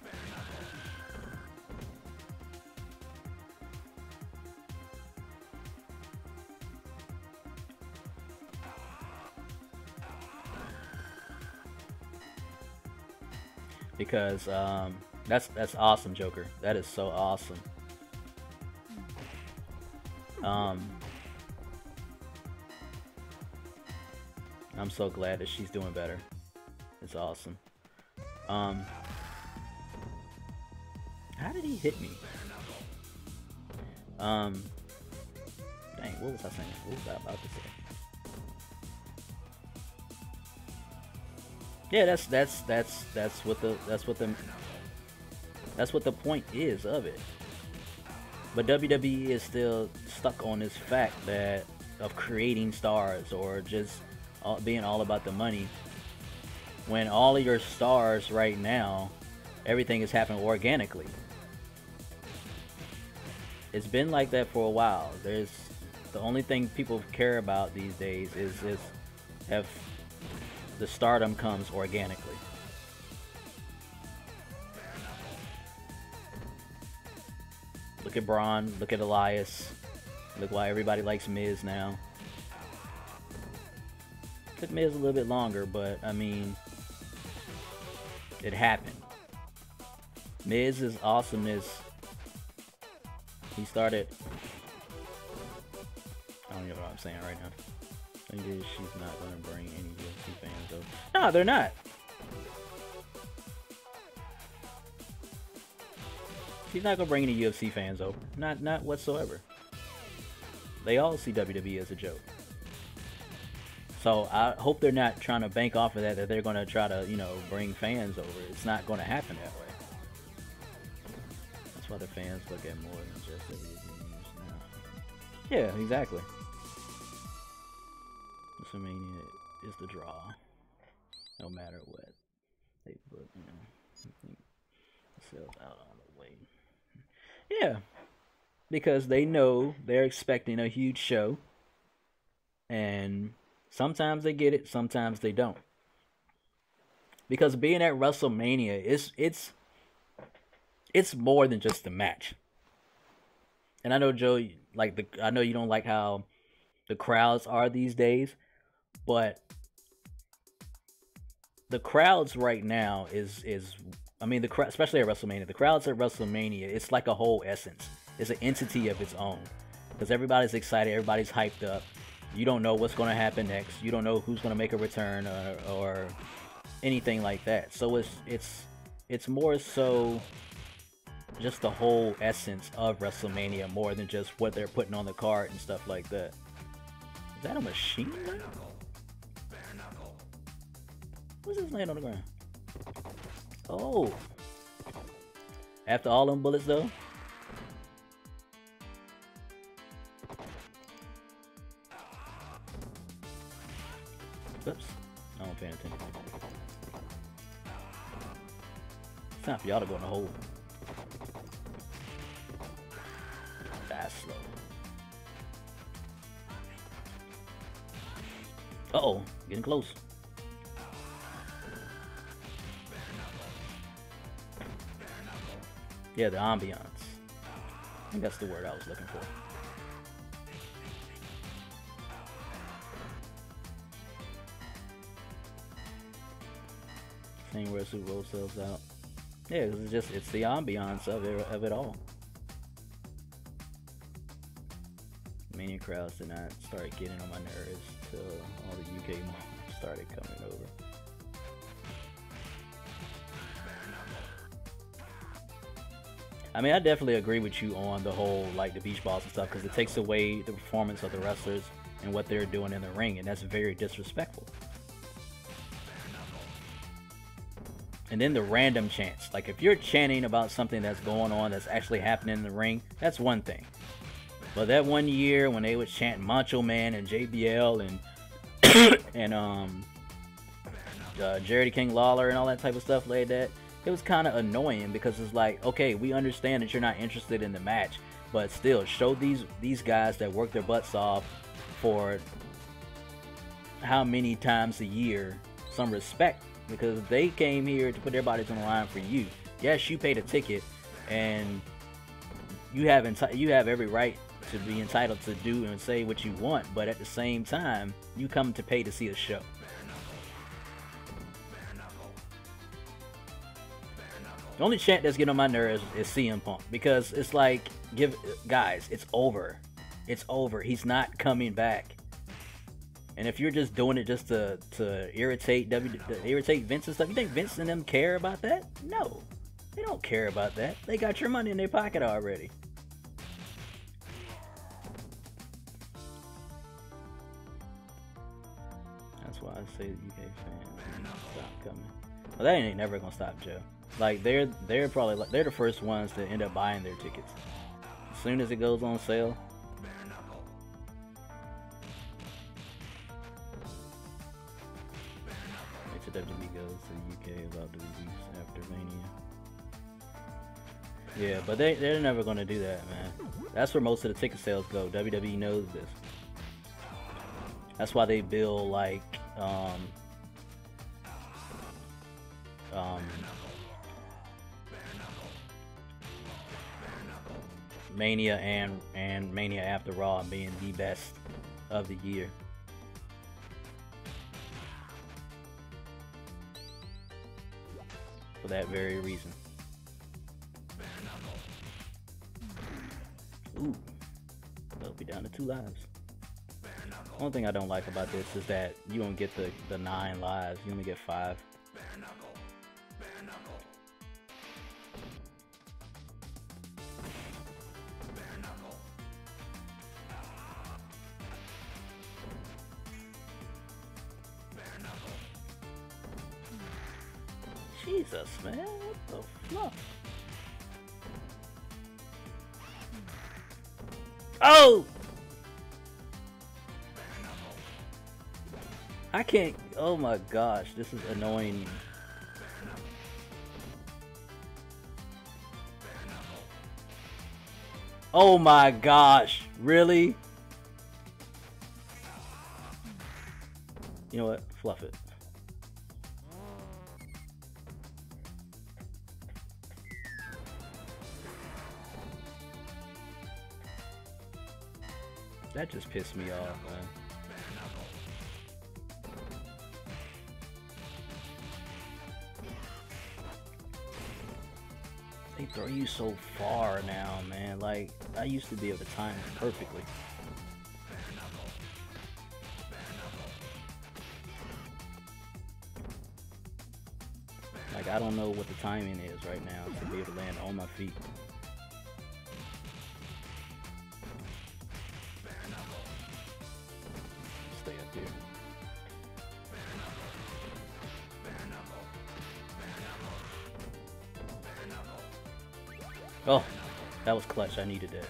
Because that's awesome, Joker. That is so awesome. I'm so glad that she's doing better. It's awesome. How did he hit me? Dang, what was I saying? What was I about to say? Yeah, that's what the point is of it. But WWE is still stuck on this fact that of creating stars or just being all about the money. When all of your stars right now, everything is happening organically. It's been like that for a while. The only thing people care about these days is have the stardom comes organically. Look at Braun, look at Elias, look why everybody likes Miz now. Took Miz a little bit longer, but I mean, it happened. Miz's awesomeness, he started, I don't know what I'm saying right now. I think she's not going to bring any UFC fans over. No, they're not. She's not going to bring any UFC fans over. Not whatsoever. They all see WWE as a joke. So I hope they're not trying to bank off of that they're going to try to, you know, bring fans over. It's not going to happen that way. That's why the fans look at more than just WWE now. Yeah, exactly. WrestleMania is the draw, no matter what. They put, you know, themselves out on the way. Yeah, because they know they're expecting a huge show, and sometimes they get it, sometimes they don't. Because being at WrestleMania, it's more than just a match. And I know, Joe, I know you don't like how the crowds are these days, but the crowds right now is I mean, especially at WrestleMania, the crowds at WrestleMania, it's like a whole essence. It's an entity of its own. Because everybody's excited, everybody's hyped up. You don't know what's going to happen next. You don't know who's going to make a return or anything like that. So it's more so just the whole essence of WrestleMania more than just what they're putting on the card and stuff like that. Is that a machine gun? What's this laying on the ground? Oh. After all them bullets though? Oops. I don't pay attention. It's time for y'all to go in the hole. Fast slow. Uh-oh, getting close. Yeah, the ambiance. I think that's the word I was looking for. Seeing where Super Bowl sells out. Yeah, it's the ambiance of it all. Mania crowds did not start getting on my nerves till all the UK malls started coming over. I mean, I definitely agree with you on the whole, like, the beach balls and stuff, because it takes away the performance of the wrestlers and what they're doing in the ring, and that's very disrespectful. And then the random chants. Like, if you're chanting about something that's going on that's actually happening in the ring, that's one thing. But that one year when they was chanting Macho Man and JBL and Jerry King Lawler and all that type of stuff like that, it was kind of annoying, because it's like, okay, we understand that you're not interested in the match, but still, show these guys that work their butts off for how many times a year some respect, because they came here to put their bodies on the line for you. Yes, you paid a ticket, and you have every right to be entitled to do and say what you want, but at the same time, you come to pay to see a show. The only chant that's getting on my nerves is CM Punk, because it's like, guys, it's over. It's over. He's not coming back. And if you're just doing it just to irritate Vince and stuff, you think Vince and them care about that? No, they don't care about that. They got your money in their pocket already. That's why I say the UK fans need to stop coming. Well, that ain't never gonna stop, Joe. Like, they're probably like, they're the first ones to end up buying their tickets as soon as it goes on sale. Wait till WWE goes to the UK about 2 weeks after Mania. Yeah, but they're never gonna do that, man. That's where most of the ticket sales go. WWE knows this. That's why they bill like Mania and Mania After Raw being the best of the year. For that very reason. Ooh. They'll be down to 2 lives. One thing I don't like about this is that you don't get the 9 lives, you only get 5. Jesus, man, what the fuck? Oh! I can't, oh my gosh, this is annoying. Oh my gosh, really? You know what, fluff it. That just pissed me off, man. They throw you so far now, man. Like, I used to be able to time it perfectly. Like, I don't know what the timing is right now to be able to land on my feet. Stay up here. Oh, that was clutch. I needed that.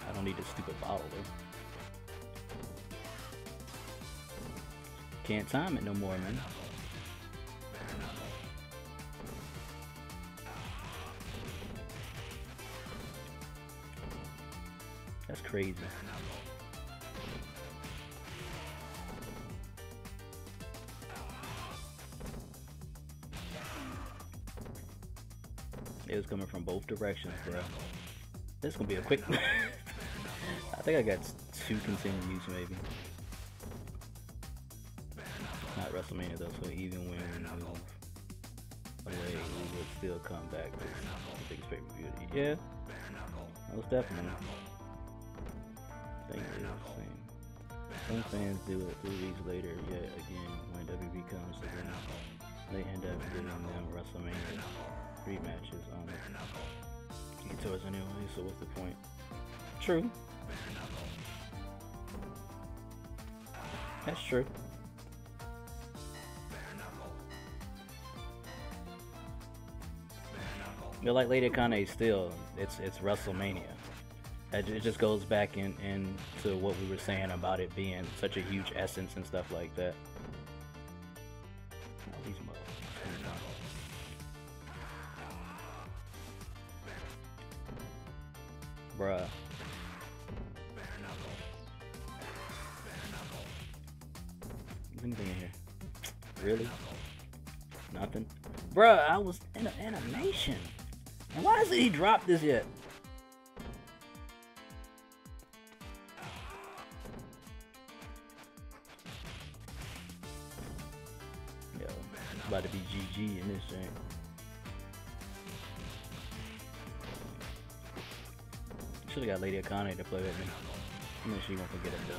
I don't need this stupid bottle though. Can't time it no more, man. That's crazy. It was coming from both directions, bro. This is gonna be a quick. I think I got 2 continues maybe. Not WrestleMania though, so even when we move away, we would still come back with the biggest pay-per-view. Yeah, most definitely. I think it is the same. Some fans do it 3 weeks later, yet again, when WWE comes to them, they end up giving them WrestleMania rematches on it. Towards anyway, so what's the point? True. That's true. But like Lady Kane, still, it's WrestleMania. It just goes back into what we were saying about it being such a huge essence and stuff like that. Oh, these motherfuckers. Bruh. Anything in here? Really? Nothing? Bruh, I was in an animation. And why hasn't he dropped this yet? Yo, it's about to be GG in this thing. Should've got Lady Akane to play with me. I'm sure she won't forget it though.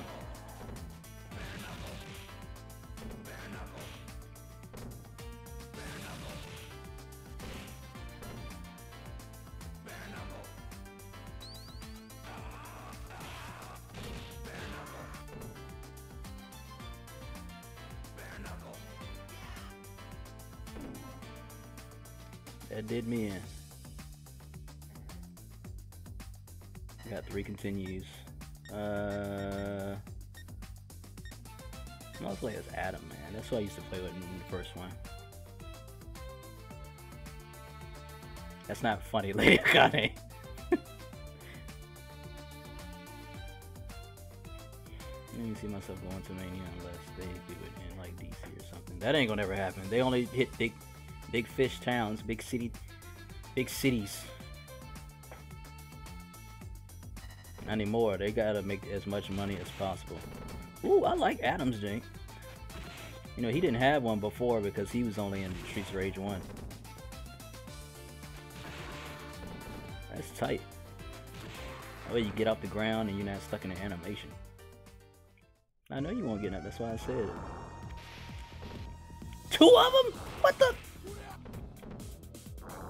That did me in. Got 3 continues. I'll play as Adam, man. That's what I used to play with in the first one. That's not funny, Lady Akane. Let me see myself going to Mania unless they do it in like DC or something. That ain't gonna ever happen. They only hit big fish towns, big cities. Not anymore. They gotta make as much money as possible. Ooh, I like Adam's jank. You know, he didn't have one before because he was only in Streets of Rage 1. That's tight. That way you get off the ground and you're not stuck in an animation. I know you won't get up. That's why I said it. 2 of them? What the?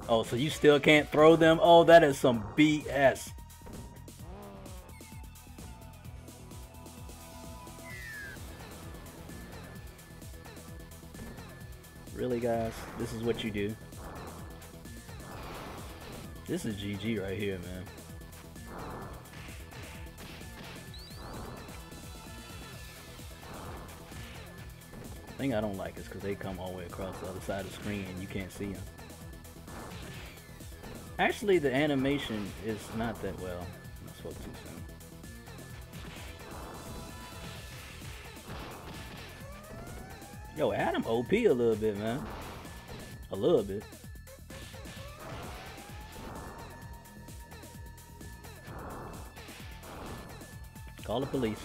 Oh, so you still can't throw them? Oh, that is some BS. Really, guys? This is what you do? This is GG right here, man. The thing I don't like is because they come all the way across the other side of the screen and you can't see them. Actually, the animation is not that well. I spoke too soon. Yo, Adam OP a little bit, man. A little bit. Call the police.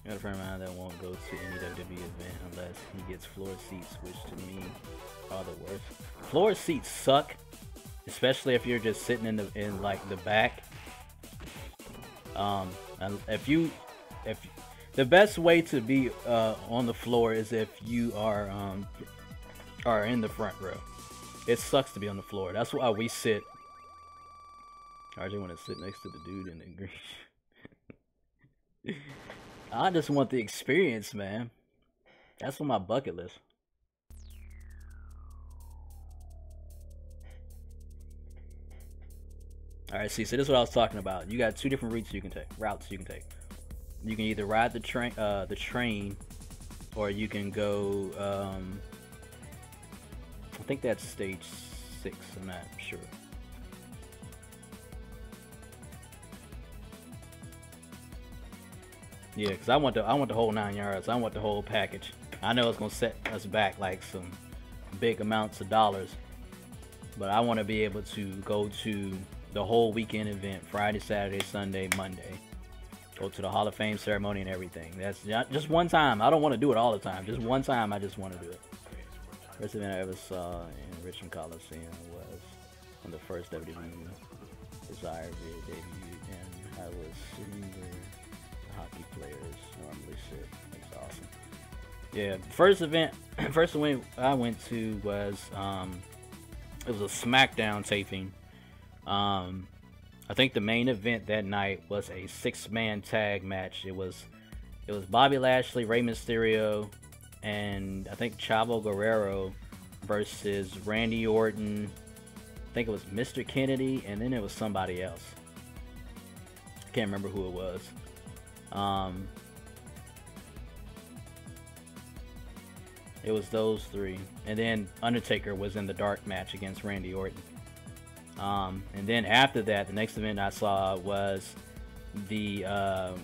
I got a friend of mine that won't go to any WWE event unless he gets floor seats, which to me are the worst. Floor seats suck, especially if you're just sitting in like the back. And if the best way to be on the floor is if you are in the front row. It sucks to be on the floor. That's why we sit. I just want to sit next to the dude in the green. I just want the experience, man. That's on my bucket list. Alright, see, so this is what I was talking about. You got 2 different routes you can take. You can either ride the train, or you can go. I think that's stage 6. I'm not sure. Yeah, because I want the whole 9 yards. I want the whole package. I know it's gonna set us back like some big amounts of dollars, but I want to be able to go to the whole weekend event, Friday, Saturday, Sunday, Monday. Go to the Hall of Fame ceremony and everything. That's just one time. I don't want to do it all the time. Just one time, I just want to do it. First event I ever saw in Richmond Coliseum was when the first WWE Desire vid debuted, and I was sitting where the hockey players normally sit. That's awesome. Yeah, first event I went to was it was a SmackDown taping. I think the main event that night was a 6-man tag match. It was Bobby Lashley, Rey Mysterio, and I think Chavo Guerrero versus Randy Orton. I think it was Mr. Kennedy, and then it was somebody else. I can't remember who it was. It was those three, and then Undertaker was in the dark match against Randy Orton. And then after that, the next event I saw was the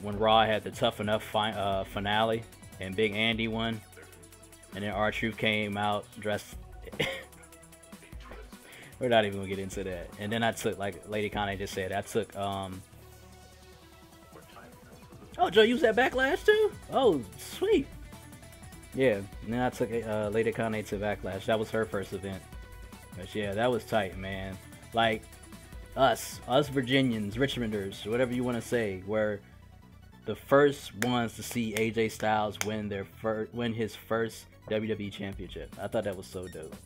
when Raw had the Tough Enough finale, and Big Andy won, and then R-Truth came out dressed. We're not even gonna get into that. And then I took, like Lady Connie just said, I took oh, Joe, you was at Backlash too? Oh, sweet. Yeah, and then I took Lady Connie to Backlash. That was her first event. But yeah, that was tight, man. Like, us Virginians, Richmonders, whatever you want to say, were the first ones to see AJ Styles win his first WWE Championship. I thought that was so dope.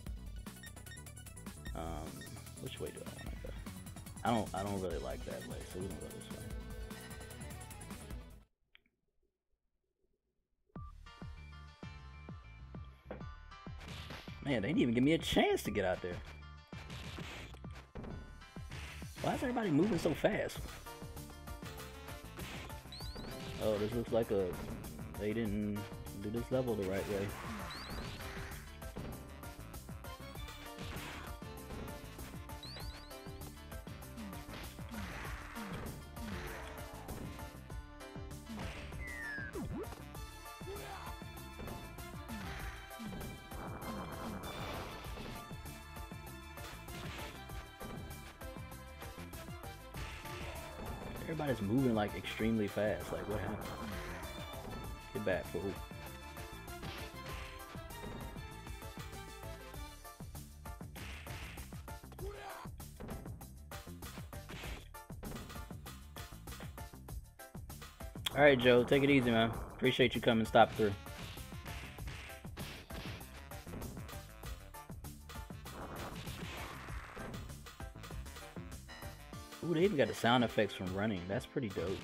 Which way do I want to go? I don't really like that way, so we don't go this way. Man, they didn't even give me a chance to get out there. Why is everybody moving so fast? Oh, this looks like they didn't do this level the right way. Everybody's moving like extremely fast. Like, what happened? Get back, fool. Alright, Joe, take it easy, man. Appreciate you coming stop through. Ooh, they even got the sound effects from running. That's pretty dope.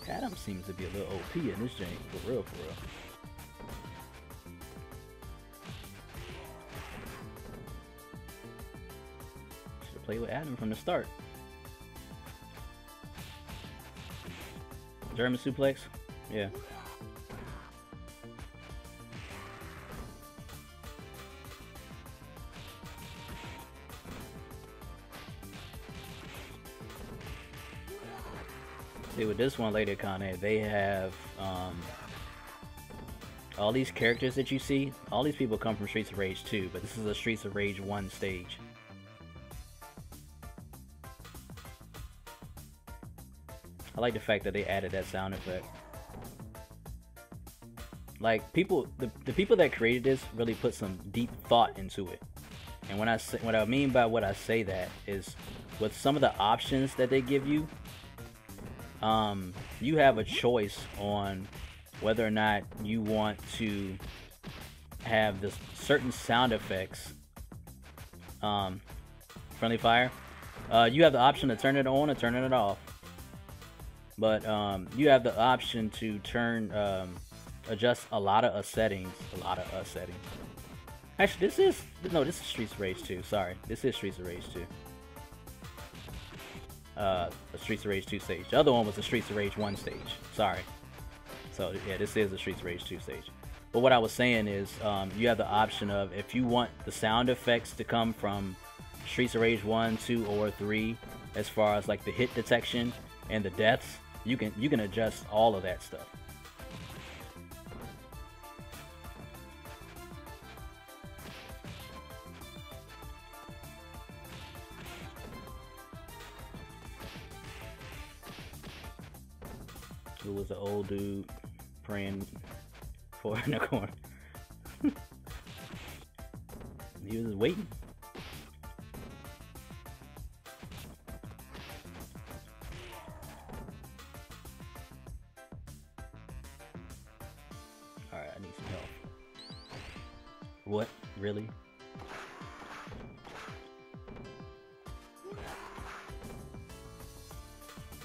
Adam seems to be a little OP in this game, for real, for real. Should've played with Adam from the start. German suplex? Yeah. See, with this one, Lady Kane, they have all these characters that you see. All these people come from Streets of Rage 2, but this is a Streets of Rage 1 stage. I like the fact that they added that sound effect. Like, the people that created this really put some deep thought into it. And what I mean by what I say that is, with some of the options that they give you, you have a choice on whether or not you want to have this certain sound effects. Friendly fire. You have the option to turn it on or turn it off. But you have the option to adjust a lot of settings. Actually, this is Streets of Rage 2. Sorry, this is Streets of Rage 2. The Streets of Rage 2 stage. The other one was the Streets of Rage 1 stage. Sorry. So yeah, this is the Streets of Rage 2 stage. But what I was saying is, you have the option of, if you want the sound effects to come from Streets of Rage 1, 2, or 3, as far as like the hit detection and the deaths, You can adjust all of that stuff. It was an old dude praying for in the corner. He was waiting. Alright, I need some help. What? Really?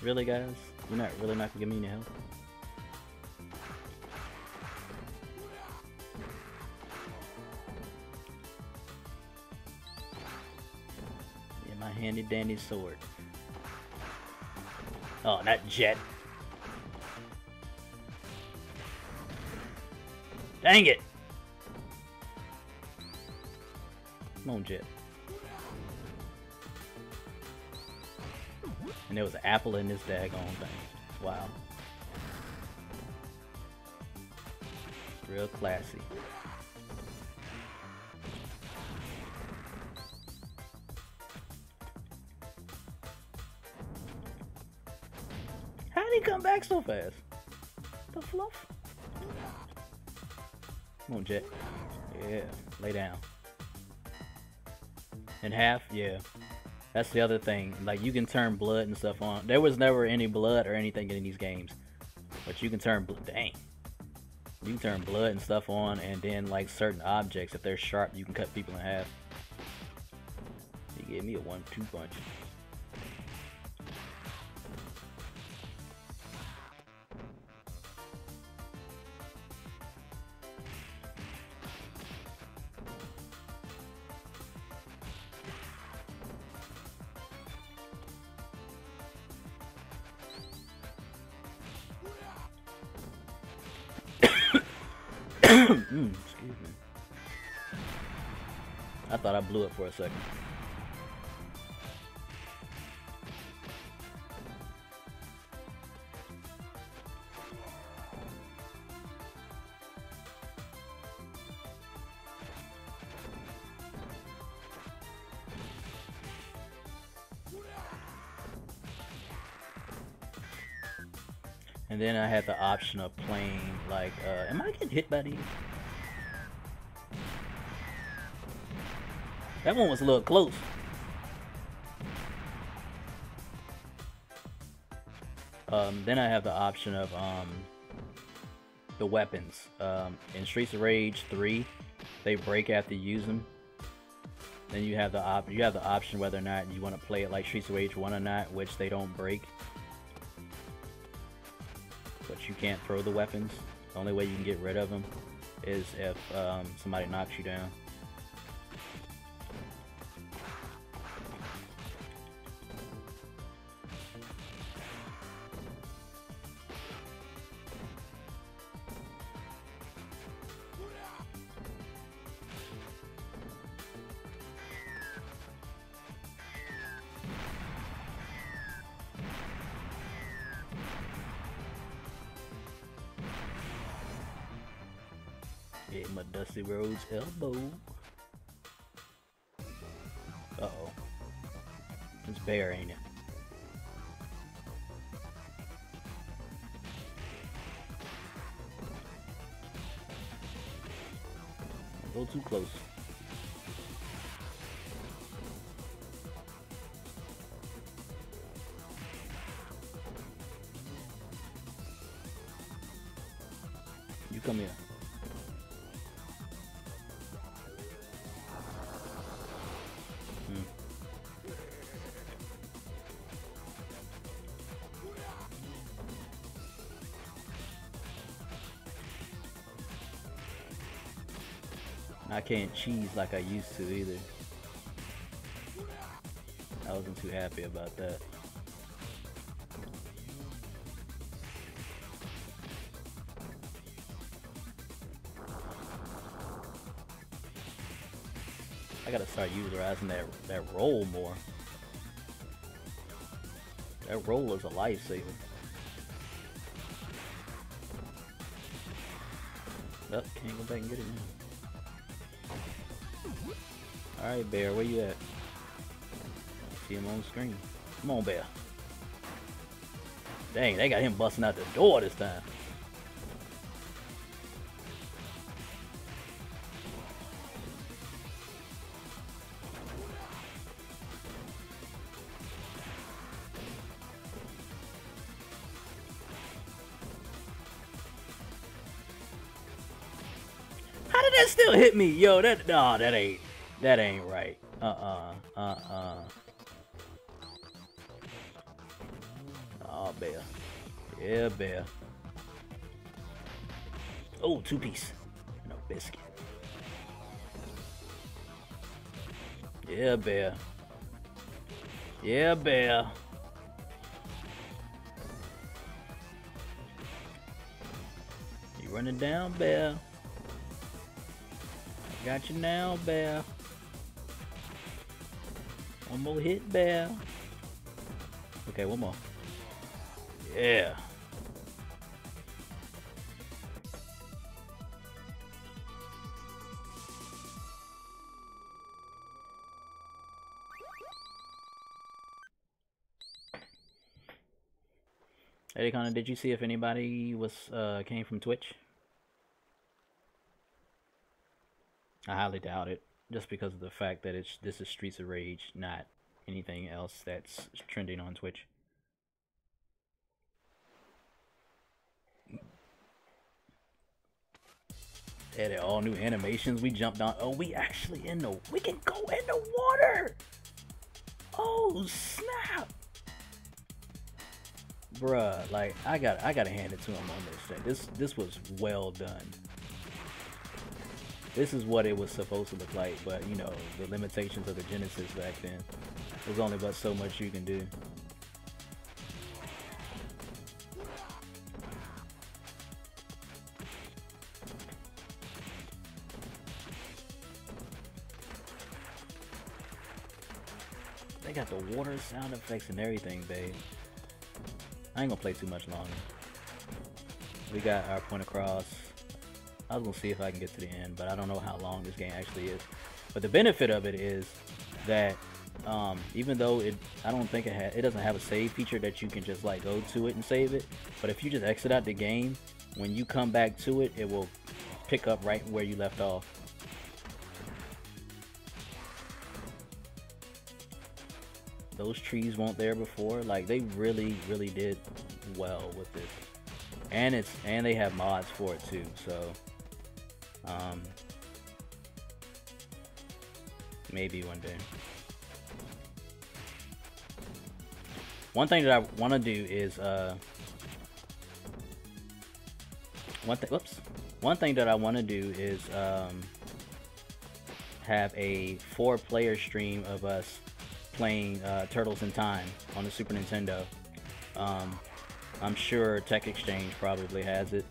Really, guys? You're not gonna give me any help? Yeah, my handy dandy sword. Oh, that jet. Dang it! Come on, jet. And there was an apple in this daggone thing. Wow. Real classy. How did he come back so fast? The fluff? Come on, Jet. Yeah, lay down. In half? Yeah. That's the other thing. Like, you can turn blood and stuff on. There was never any blood or anything in these games. But you can turn dang. You can turn blood and stuff on, and then, like, certain objects, if they're sharp, you can cut people in half. He gave me a 1-2 punch. Excuse me. I thought I blew it for a second. And then I had the option of playing, like, am I getting hit by these? That one was a little close. Then I have the option of, the weapons. In Streets of Rage 3, they break after you use them. Then you have the option whether or not you want to play it like Streets of Rage 1 or not, which they don't break. But you can't throw the weapons. The only way you can get rid of them is if somebody knocks you down. Hit my Dusty Rhodes elbow. Uh-oh. It's Bear, ain't it? Go too close. You come here. I can't cheese like I used to either. I wasn't too happy about that. I gotta start utilizing that roll more. That roll is a lifesaver. Up, can't go back and get it now. Alright, Bear, where you at? See him on screen. Come on, Bear. Dang, they got him busting out the door this time. How did that still hit me? Yo, that ain't right. Oh, Bear. Yeah, Bear. Oh, 2-piece. No biscuit. Yeah, Bear. Yeah, Bear. You running down, Bear. Got you now, Bear. One more hit, Bear. Okay, one more. Yeah. Eddie Connor, did you see if anybody was came from Twitch? I highly doubt it, just because of the fact that this is Streets of Rage, not anything else that's trending on Twitch. Added all new animations. We jumped on. Oh, we actually we can go in the water. Oh snap, bruh! Like I gotta hand it to him on this thing. This was well done. This is what it was supposed to look like, but you know, the limitations of the Genesis back then. There's only but so much you can do. They got the water sound effects and everything, babe. I ain't gonna play too much longer. We got our point across. I was gonna see if I can get to the end, but I don't know how long this game actually is. But the benefit of it is that even though I don't think it doesn't have a save feature that you can just like go to it and save it. But if you just exit out the game, when you come back to it, it will pick up right where you left off. Those trees weren't there before. Like they really did well with this, and they have mods for it too. So maybe one day. One thing that I want to do is one thing that I want to do is have a 4-player stream of us playing Turtles in Time on the Super Nintendo. I'm sure Tech Exchange probably has it.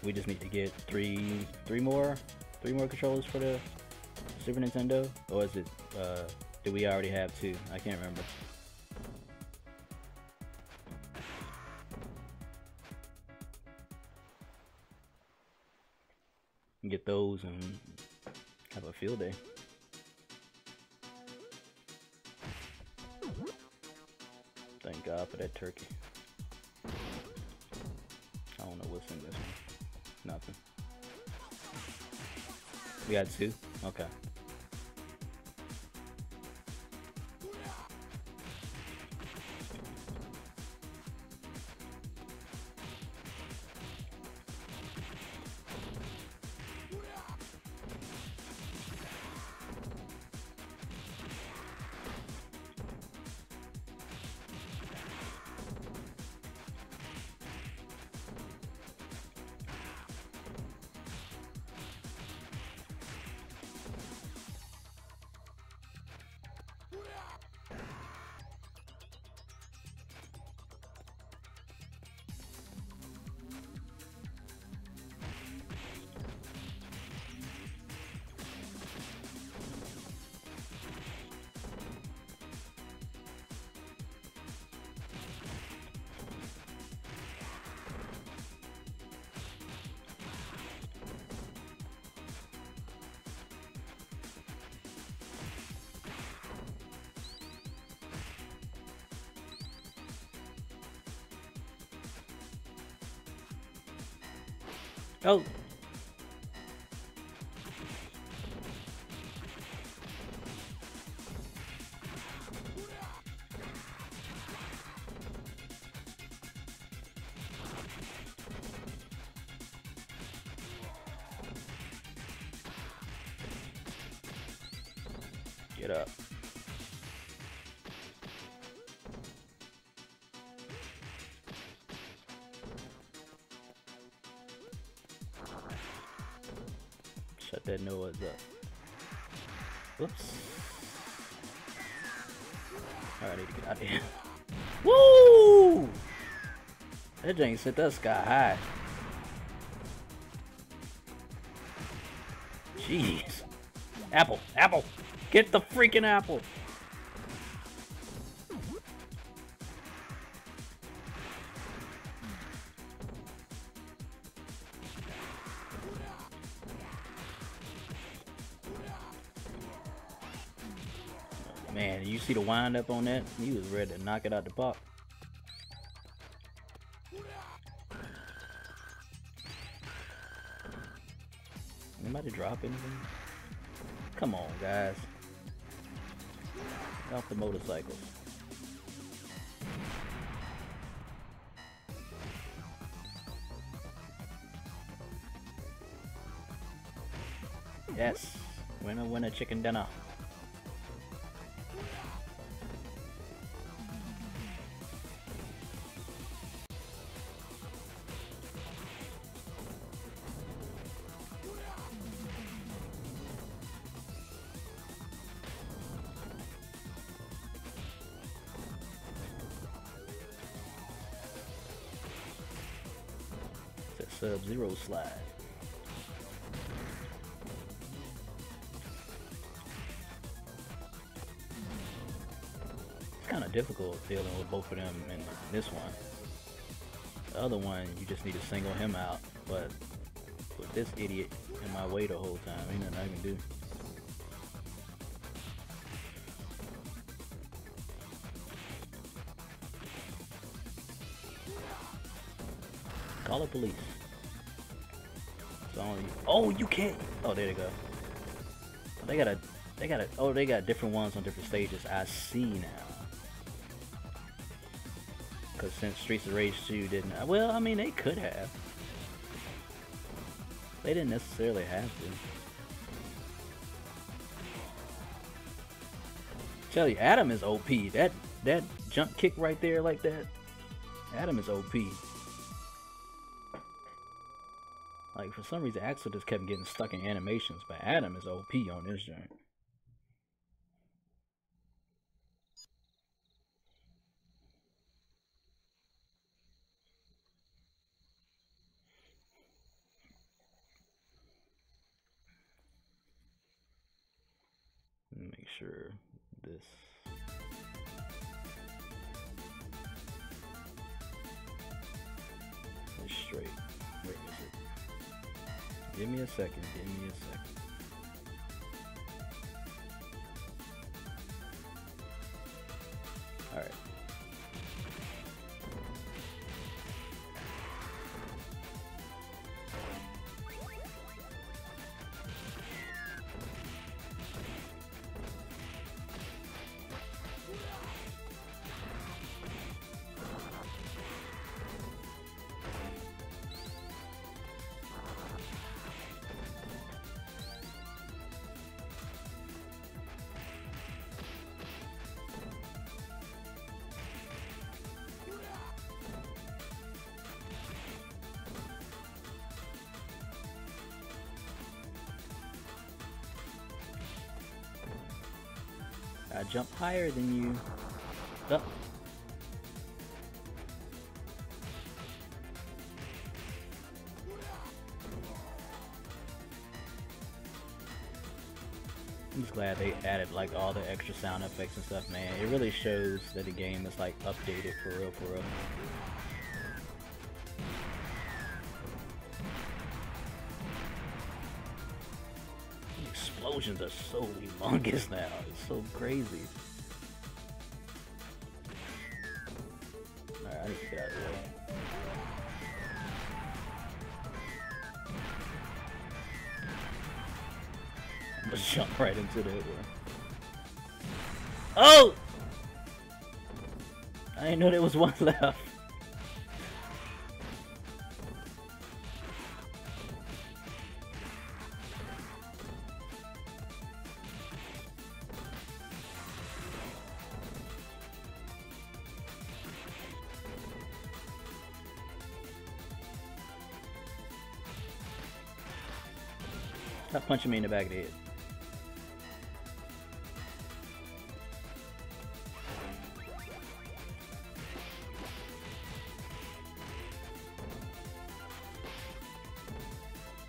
We just need to get three more controllers for the Super Nintendo, or is it do we already have 2? I can't remember. Get those and have a field day. Thank God for that turkey. I don't know what's in this one. Nothing. We got 2? Okay. Oh. Get up. Shut that noise up. Whoops. Alright, I need to get out of here. Woo! That thing set that sky high. Jeez. Apple! Apple! Get the freaking apple! Man, you see the wind up on that? He was ready to knock it out the park. Anybody drop anything? Come on, guys. Get off the motorcycles. Yes. Winner, winner, chicken dinner. Sub-Zero slide. It's kind of difficult dealing with both of them in this one. The other one, you just need to single him out, but with this idiot in my way the whole time, ain't nothing I can do. Call the police. Oh, you can't. Oh, there they go. They got oh, they got different ones on different stages. I see now. Because since Streets of Rage 2 didn't, well, I mean, they could have. They didn't necessarily have to. Tell you, Adam is OP. That jump kick right there like that. Adam is OP. Like, for some reason, Axel just kept getting stuck in animations, but Adam is OP on this joint. Make sure this... is straight. Where is it? Give me a second, give me a second. Alright. I jump higher than you. Oh. I'm just glad they added like all the extra sound effects and stuff, man. It really shows that the game is like updated for real, for real. Explosions are so humongous now. It's so crazy. Alright, I need to get out of the way. just jumped right into the... Oh! I didn't know there was one left. Stop punching me in the back of the head.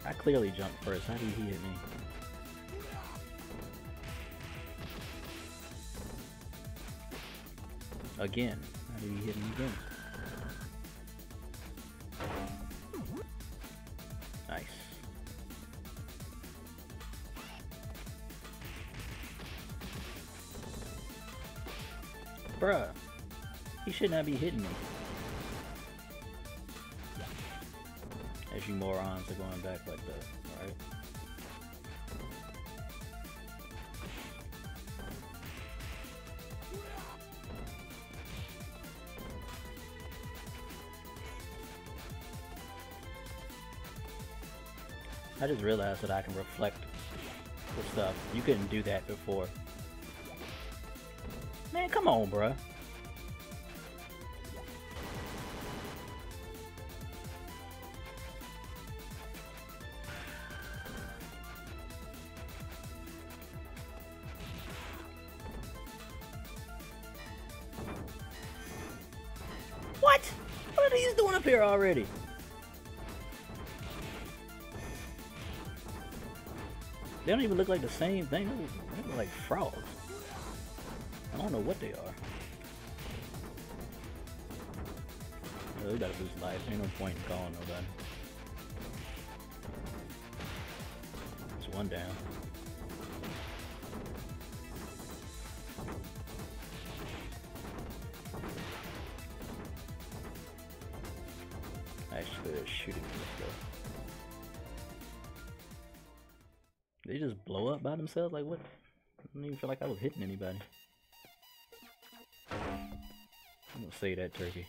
I clearly jumped first. How did he hit me? Again. How did he hit me again? Nice. Bruh. He should not be hitting me. As you morons are going back like that, right? I just realized that I can reflect the stuff. You couldn't do that before. Man, come on, bruh. What? What are these doing up here already? They don't even look like the same thing. They look like frogs. I don't know what they are. Oh, we gotta lose life. Ain't no point in calling nobody. There's one down. Actually, they're shooting this stuff. They just blow up by themselves? Like what? I don't even feel like I was hitting anybody. I'm gonna save that turkey.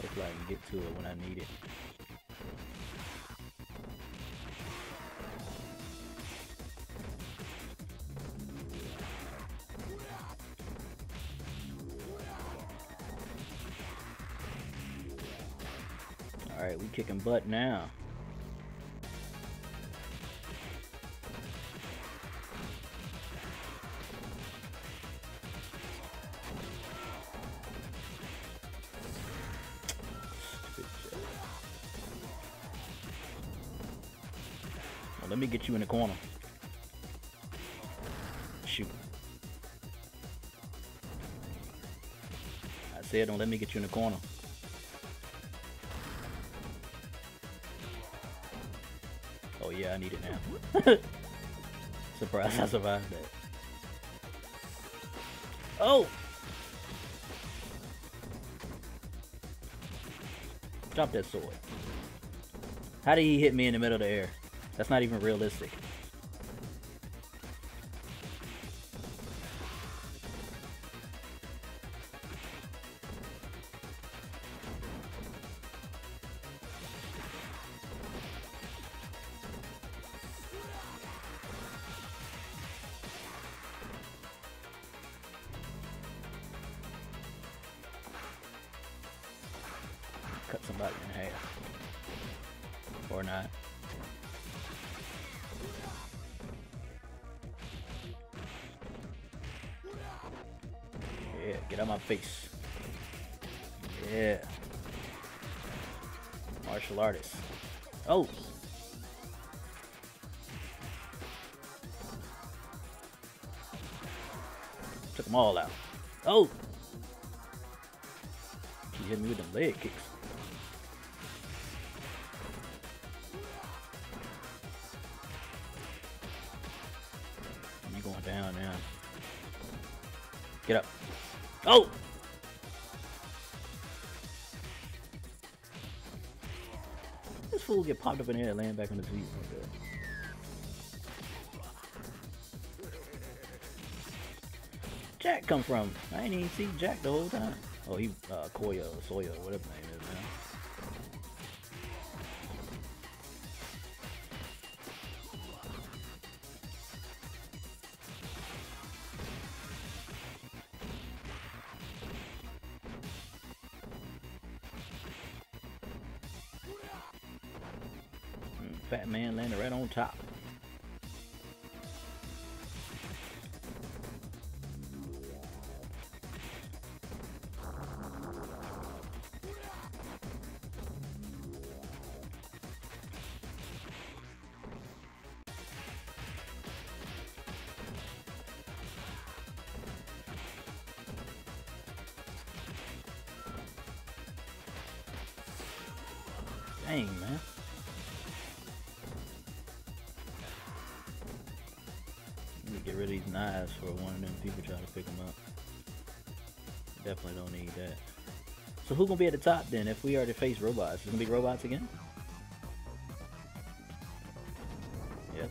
Hopefully I can get to it when I need it. Alright, we kicking butt now. Well, let me get you in the corner. Shoot. I said don't let me get you in the corner. Oh yeah, I need it now. Surprised I survived that. Oh! Drop that sword. How did he hit me in the middle of the air? That's not even realistic. Cut somebody in half. Or not. Yeah, get out of my face. Yeah. Martial artist. Oh! Took them all out. Oh! She hit me with them leg kicks. You going down now. Get up. Oh! This fool get popped up in the air, laying back on his feet like that. come from? I ain't even see Jack the whole time. Oh, he, Koya, Soya, whatever his name is, man. Fat man landed right on top. Dang, man. Let me get rid of these knives for one of them people trying to pick them up. Definitely don't need that. So who gonna be at the top then if we already face robots? Is it gonna be robots again? Yep.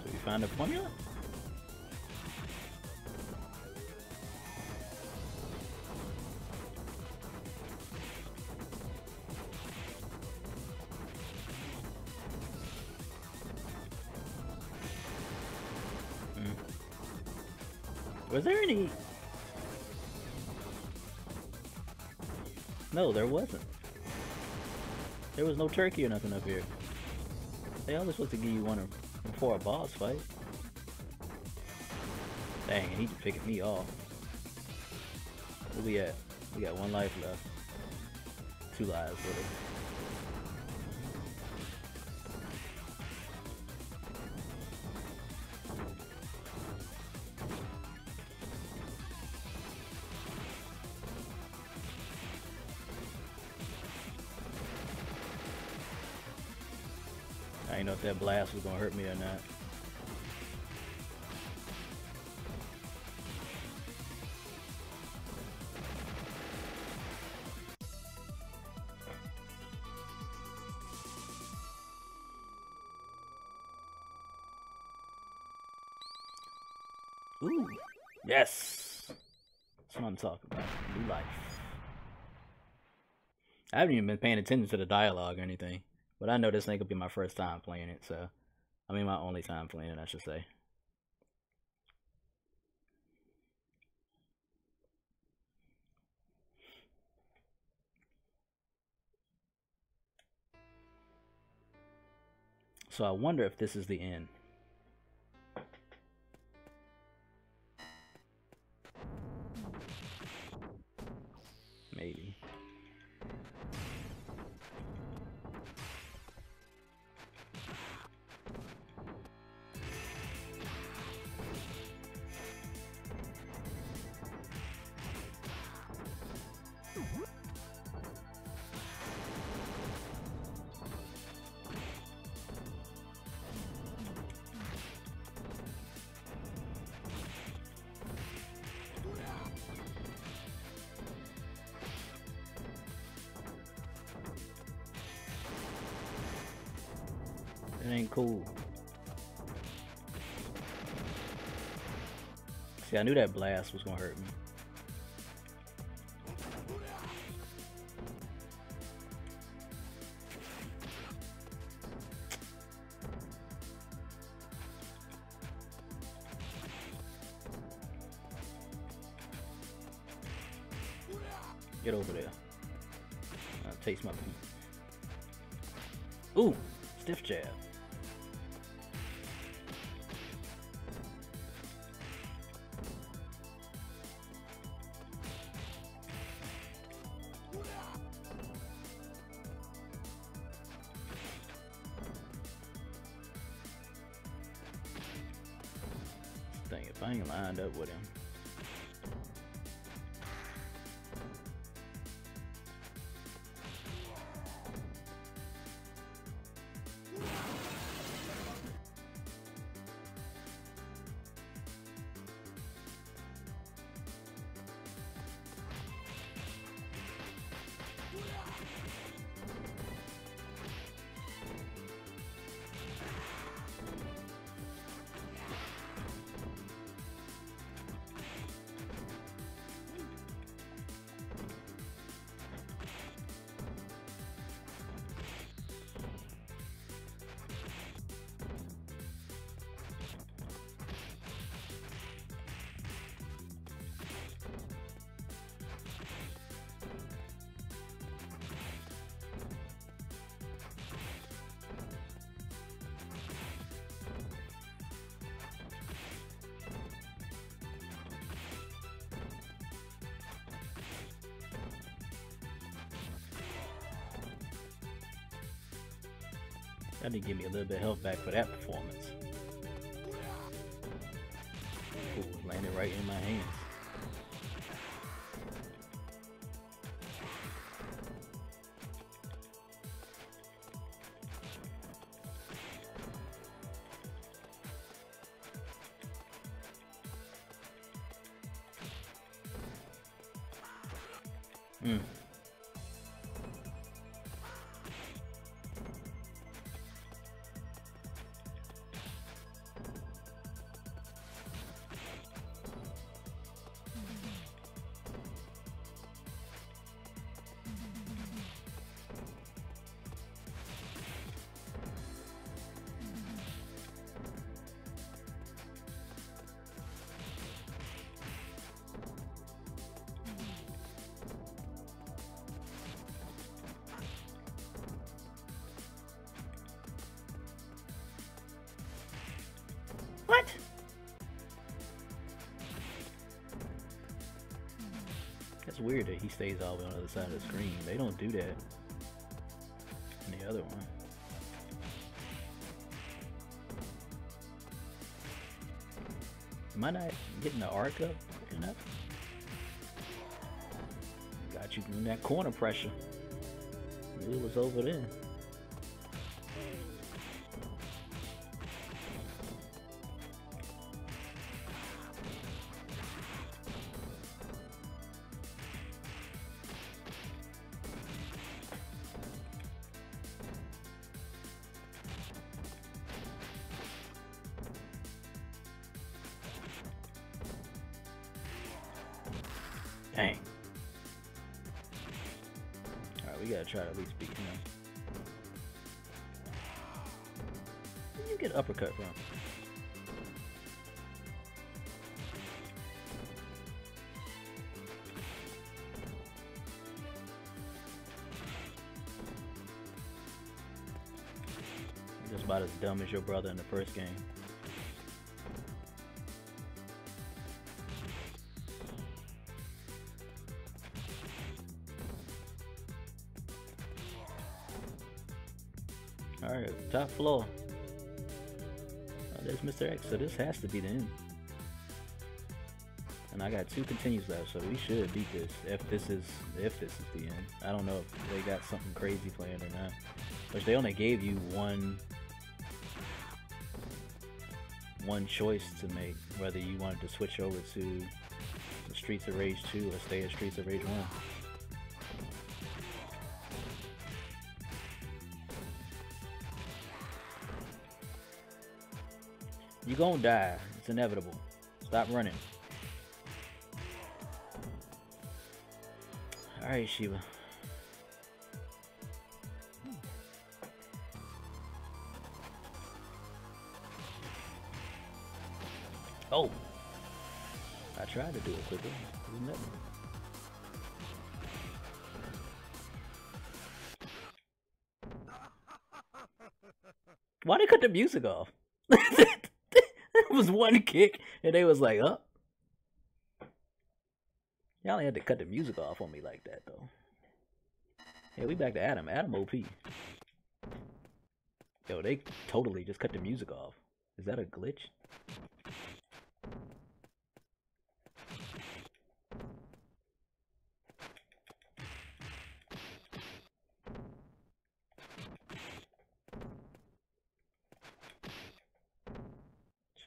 So we find the formula? Was there any? No, there wasn't. There was no turkey or nothing up here. They only supposed to give you one before a boss fight. Dang, he just picking me off. Where we at? We got 1 life left. 2 lives with it. I didn't know if that blast was gonna hurt me or not. Ooh, yes! That's what I'm talking about. New life. I haven't even been paying attention to the dialogue or anything. But I know this ain't gonna be my first time playing it, so... I mean, my only time playing it, I should say. So I wonder if this is the end. Maybe. It ain't cool. See, I knew that blast was gonna hurt me. Get over there. I'll taste my feet. Ooh, stiff jab. Dang, if I ain't lined up with him. That did give me a little bit of health back for that performance. Ooh, landed right in my hands. What? That's weird that he stays all the way on the other side of the screen. They don't do that in the other one. Am I not getting the arc up enough? Got you in that corner pressure. It was over there. Dang. Alright, we gotta try to at least beat him. Where did you get uppercut from? You're just about as dumb as your brother in the first game. Alright, top floor. Oh, there's Mr. X, so this has to be the end. And I got 2 continues left, so we should beat this if this is the end. I don't know if they got something crazy planned or not. Which they only gave you one choice to make, whether you wanted to switch over to the Streets of Rage 2 or stay at Streets of Rage 1. You gonna die. It's inevitable. Stop running. Alright, Shiva. Oh! I tried to do it quicker. It was nothing. Why they cut the music off? It was one kick, and they was like, "Oh." Y'all ain't had to cut the music off on me like that, though. Yeah, we back to Adam. Adam OP. Yo, they totally just cut the music off. Is that a glitch?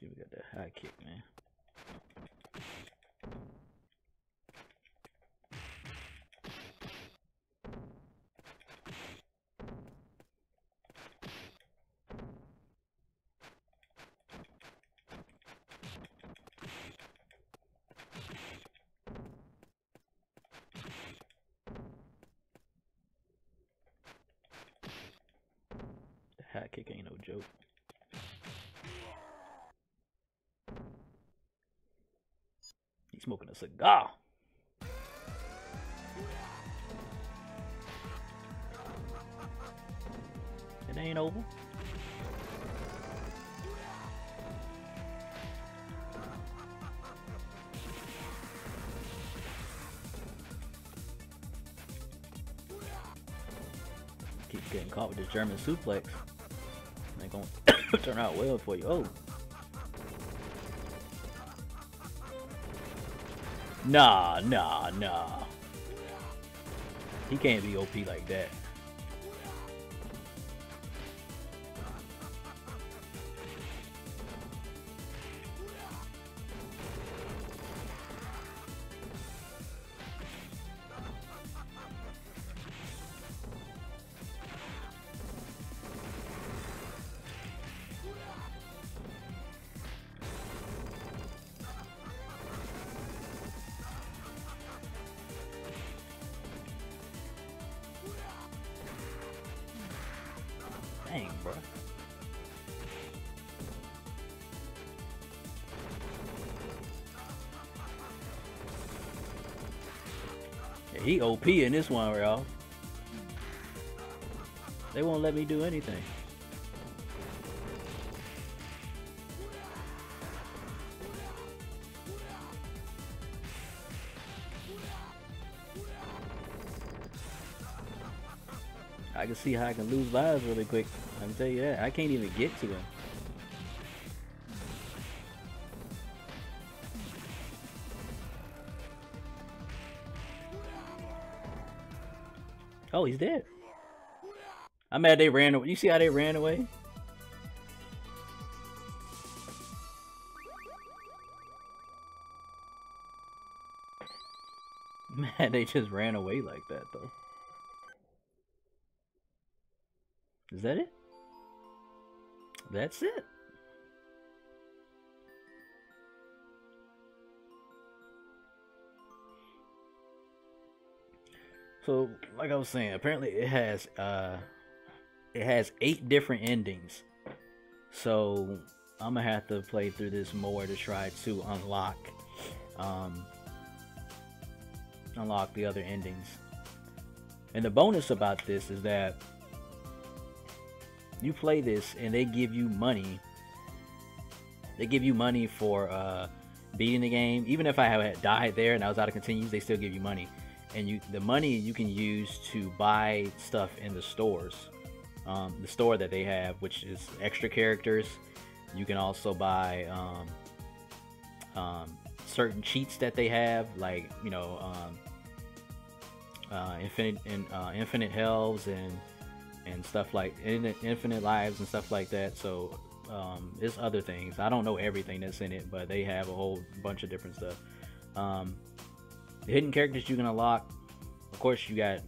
We got that high kick, man. The high kick ain't no joke. He's smoking a cigar. It ain't over. Keeps getting caught with this German suplex. gonna turn out well for you. Oh. Nah. He can't be OP like that. Dang, bro. Yeah, he OP in this one, y'all. They won't let me do anything. I can see how I can lose lives really quick. I can tell you that. I can't even get to him. Oh, he's dead. I'm mad they ran away. You see how they ran away? Man, they just ran away like that, though. Is that it? That's it. So, like I was saying, apparently it has 8 different endings. So I'm gonna have to play through this more to try to unlock the other endings. And the bonus about this is that you play this and they give you money. They give you money for beating the game. Even if I had died there and I was out of continues, they still give you money. And the money you can use to buy stuff in the stores. The store that they have, which is extra characters. You can also buy certain cheats that they have, like, you know, infinite hells and stuff like infinite lives and stuff like that. So there's other things. I don't know everything that's in it, but they have a whole bunch of different stuff. The hidden characters you can unlock, of course, you got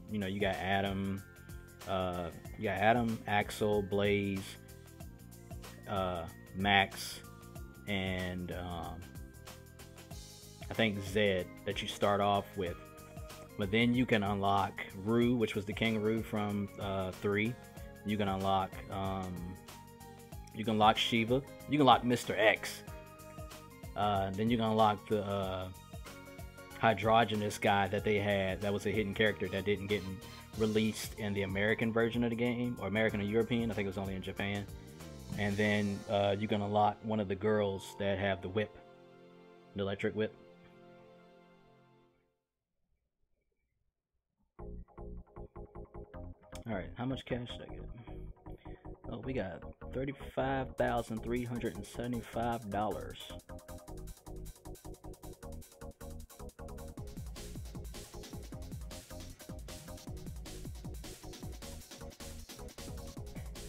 Adam, Axel, Blaze, Max, and I think Zed that you start off with. But then you can unlock Rue, which was the kangaroo from 3. You can unlock Shiva. You can unlock Mr. X. Then you can unlock the hydrogenous guy that they had. That was a hidden character that didn't get released in the American version of the game, or American or European. I think it was only in Japan. And then you can unlock one of the girls that have the whip, the electric whip. Alright, how much cash did I get? Oh, we got $35,375.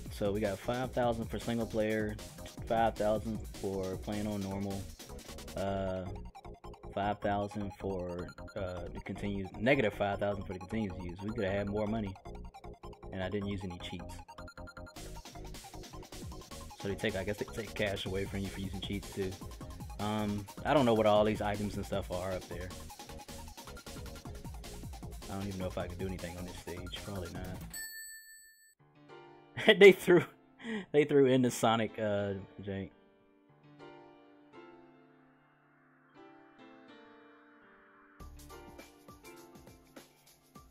So we got 5,000 for single player, 5,000 for playing on normal, 5,000 for the continues, negative 5,000 for the continues use. We could have had more money, and I didn't use any cheats. So I guess they take cash away from you for using cheats too. I don't know what all these items and stuff are up there. I don't even know if I can do anything on this stage. Probably not. they threw in the Sonic jank.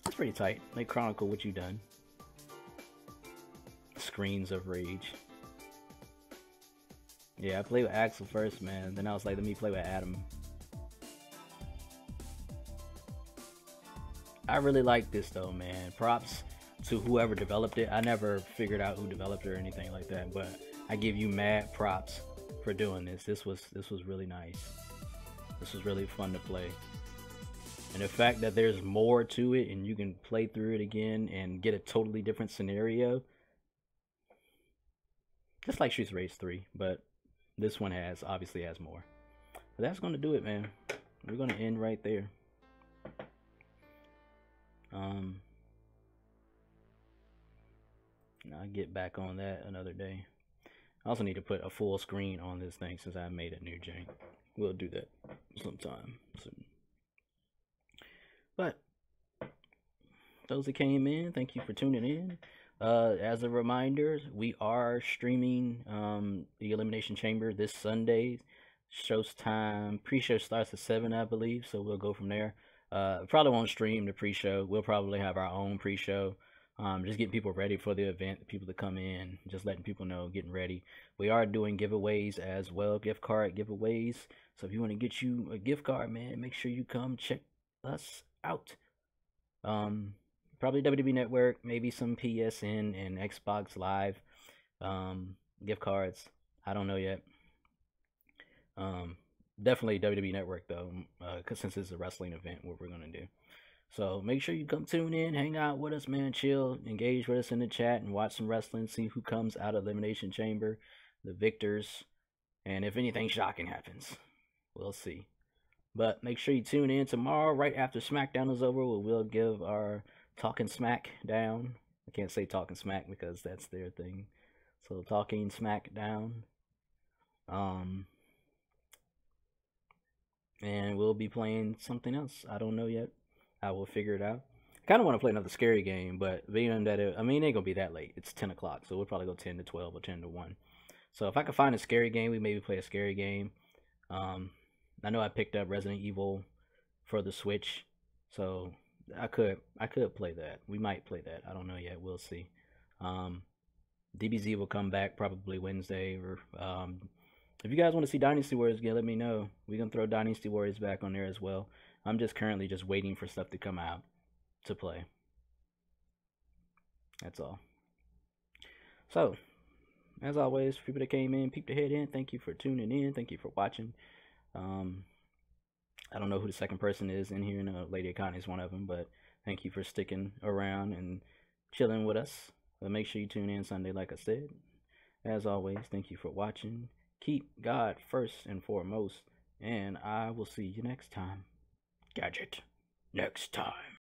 It's pretty tight. They chronicle what you done. Screens of Rage. Yeah, I played with Axel first, man. Then I was like, let me play with Adam. I really like this though, man. Props to whoever developed it. I never figured out who developed it or anything like that, but I give you mad props for doing this. This was really nice. This was really fun to play. And the fact that there's more to it and you can play through it again and get a totally different scenario. Just like Streets of Rage 3, but this one obviously has more. But that's gonna do it, man. We're gonna end right there. I'll get back on that another day. I also need to put a full screen on this thing since I made a new jank. We'll do that sometime soon. But those that came in, thank you for tuning in. As a reminder, we are streaming the Elimination Chamber this Sunday. Show's time, pre-show starts at 7, I believe, so we'll go from there. Probably won't stream the pre-show. We'll probably have our own pre-show. Just getting people ready for the event, people to come in, just letting people know, getting ready. We are doing giveaways as well, gift card giveaways. So if you want to get you a gift card, man, make sure you come check us out. Probably WWE Network, maybe some PSN and Xbox Live gift cards. I don't know yet. Definitely WWE Network though, cause since it's a wrestling event, what we're gonna do. So make sure you come tune in, hang out with us, man, chill, engage with us in the chat, and watch some wrestling. See who comes out of Elimination Chamber, the victors, and if anything shocking happens, we'll see. But make sure you tune in tomorrow, right after SmackDown is over. We'll give our Talking Smack down. I can't say Talking Smack because that's their thing. So Talking Smack down. And we'll be playing something else. I don't know yet. I will figure it out. I kind of want to play another scary game, but being that it ain't gonna be that late. It's 10 o'clock, so we'll probably go 10 to 12 or 10 to 1. So if I can find a scary game, we maybe play a scary game. I know I picked up Resident Evil for the Switch, so I could play that. We might play that. I don't know yet. We'll see. DBZ will come back probably Wednesday. Or if you guys want to see Dynasty Warriors again, let me know. We're gonna throw Dynasty Warriors back on there as well. I'm just currently just waiting for stuff to come out to play. That's all. So, as always, people that came in, peeped ahead in, thank you for tuning in. Thank you for watching. I don't know who the second person is in here. Lady Akane is one of them, but thank you for sticking around and chilling with us. But make sure you tune in Sunday, like I said. As always, thank you for watching. Keep God first and foremost, and I will see you next time. Gadget next time.